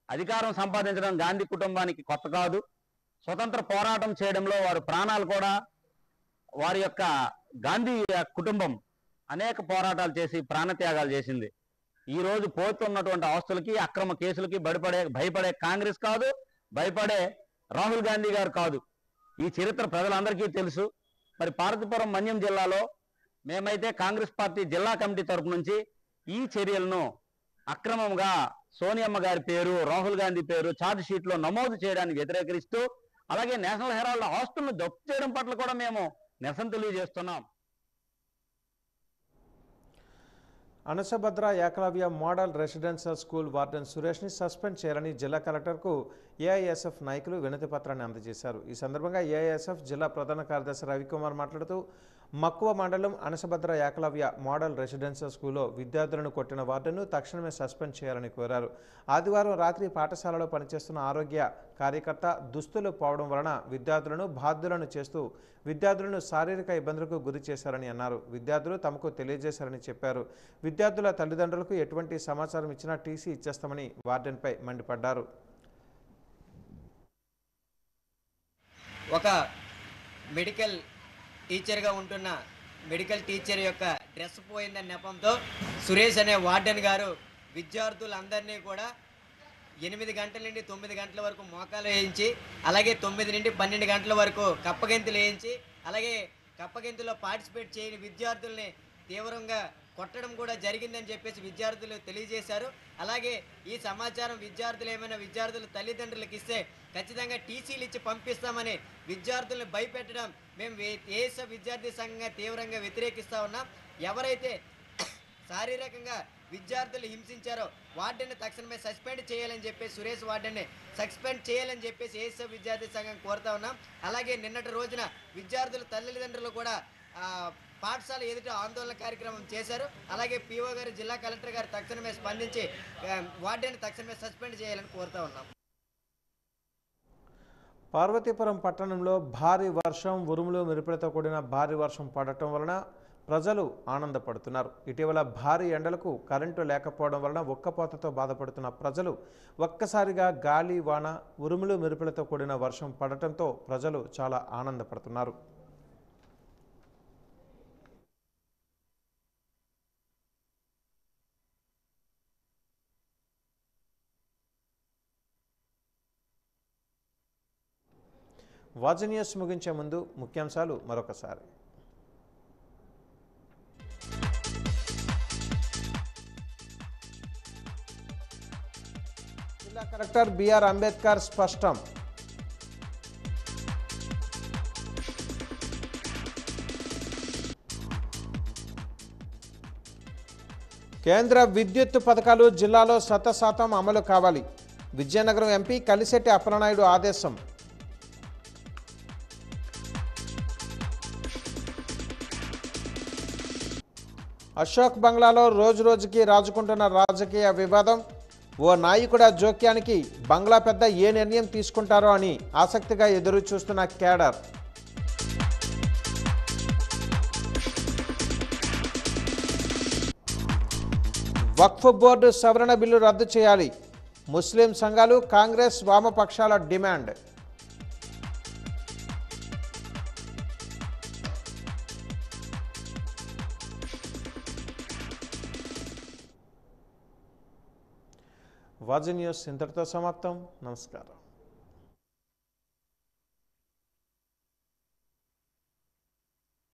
అధికారం సంపాదించడం గాంధీ కుటుంబానికి కొత్త కాదు. స్వతంత్ర పోరాటం చేయడంలో వారు ప్రాణాలు కూడా, వారి యొక్క గాంధీ కుటుంబం అనేక పోరాటాలు చేసి ప్రాణత్యాగాలు చేసింది. ఈ రోజు పోతున్నటువంటి ఆస్తులకి, అక్రమ కేసులకి భయపడే కాంగ్రెస్ కాదు, భయపడే రాహుల్ గాంధీ గారు కాదు. ఈ చరిత్ర ప్రజలందరికీ తెలుసు. మరి పార్వతీపురం మన్యం జిల్లాలో మేమైతే కాంగ్రెస్ పార్టీ జిల్లా కమిటీ తరపు నుంచి ఈ చర్యలను అక్రమంగా సోనియమ్మ గారి పేరు, రాహుల్ గాంధీ పేరు ఛార్జ్ షీట్ లో నమోదు చేయడానికి వ్యతిరేకరిస్తూ, అలాగే నేషనల్ హెరాల్డ్ ఆస్తులను జప్తు చేయడం పట్ల కూడా మేము నిరసన తెలియజేస్తున్నాం. Anasabhadra Ekalavya model residential school warden సురేష్ని సస్పెండ్ చేయాలని జిల్లా కలెక్టర్కు ఏఐఎస్ఎఫ్ నాయకులు వినతి పత్రాన్ని అందజేశారు. ఈ సందర్భంగా ఏఐఎస్ఎఫ్ జిల్లా ప్రధాన కార్యదర్శి రవికుమార్ మాట్లాడుతూ మక్కువ మండలం అనసభద్ర ఏకలవ్య మోడల్ రెసిడెన్షియల్ స్కూల్లో విద్యార్థులను కొట్టిన వార్డెన్ను తక్షణమే సస్పెండ్ చేయాలని కోరారు. ఆదివారం రాత్రి పాఠశాలలో పనిచేస్తున్న ఆరోగ్య కార్యకర్త దుస్తులు పోవడం వలన విద్యార్థులను బాధ్యులను చేస్తూ విద్యార్థులను శారీరక ఇబ్బందులకు గురి చేశారని అన్నారు. విద్యార్థులు తమకు తెలియజేశారని చెప్పారు. విద్యార్థుల తల్లిదండ్రులకు ఎటువంటి సమాచారం ఇచ్చినా టీసీ ఇచ్చేస్తామని వార్డెన్పై మండిపడ్డారు. ఒక మెడికల్ టీచర్గా ఉంటున్న మెడికల్ టీచర్ యొక్క డ్రెస్ పోయిందనే నెపంతో సురేష్ అనే వార్డెన్ గారు విద్యార్థులందరినీ కూడా 8 గంటల నుండి 9 గంటల వరకు మోకాలు వేయించి, అలాగే 9 నుండి 12 గంటల వరకు కప్పగెంతులు వేయించి, అలాగే కప్పగెంతులో పార్టిసిపేట్ చేయని విద్యార్థుల్ని తీవ్రంగా కొట్టడం కూడా జరిగిందని చెప్పేసి విద్యార్థులు తెలియజేశారు. అలాగే ఈ సమాచారం విద్యార్థులు తల్లిదండ్రులకు ఇస్తే ఖచ్చితంగా టీసీలు ఇచ్చి పంపిస్తామని విద్యార్థులను భయపెట్టడం మేము ఏఎస్ఎఫ్ విద్యార్థి సంఘంగా తీవ్రంగా వ్యతిరేకిస్తూ ఉన్నాం. ఎవరైతే శారీరకంగా విద్యార్థులు హింసించారో వార్డెన్ని తక్షణమే సస్పెండ్ చేయాలని చెప్పేసి సురేష్ వార్డెన్ని సస్పెండ్ చేయాలని చెప్పేసి ఏఎస్ఎఫ్ విద్యార్థి సంఘం కోరుతా ఉన్నాం. అలాగే నిన్నటి రోజున విద్యార్థుల తల్లిదండ్రులు కూడా పాఠశాల ఎదుట ఆందోళన కార్యక్రమం చేశారు. అలాగే పీఓ గారు జిల్లా కలెక్టర్ గారు తక్షణమే స్పందించి వార్డెన్ని తక్షణమే సస్పెండ్ చేయాలని కోరుతా ఉన్నాం. పార్వతీపురం పట్టణంలో భారీ వర్షం, ఉరుములు మెరుపులతో కూడిన భారీ వర్షం పడటం వలన ప్రజలు ఆనందపడుతున్నారు. ఇటీవల భారీ ఎండలకు కరెంటు లేకపోవడం వలన ఉక్కపోతతో బాధపడుతున్న ప్రజలు ఒక్కసారిగా గాలి, వాన, ఉరుములు మెరుపులతో కూడిన వర్షం పడటంతో ప్రజలు చాలా ఆనందపడుతున్నారు. వాజీ న్యూస్ ముగించే ముందు ముఖ్యాంశాలు మరొకసారి. జిల్లా కలెక్టర్ బిఆర్ అంబేద్కర్ స్పష్టం. కేంద్ర విద్యుత్ పథకాలు జిల్లాలో 100% అమలు కావాలి. విజయనగరం ఎంపీ కలిశెట్టి అప్పలనాయుడు ఆదేశం. అశోక్ బంగ్లాలో రోజురోజుకి రాజుకుంటున్న రాజకీయ వివాదం. ఓ నాయకుడ జోక్యానికి బంగ్లా పెద్ద ఏ నిర్ణయం తీసుకుంటారో అని ఆసక్తిగా ఎదురు చూస్తున్న కేడర్. వక్ఫ్ బోర్డు సవరణ బిల్లు రద్దు చేయాలి. ముస్లిం సంఘాలు, కాంగ్రెస్, వామపక్షాల డిమాండ్. వాజీ న్యూస్ ఇంతటితో సమాప్తం. నమస్కారం.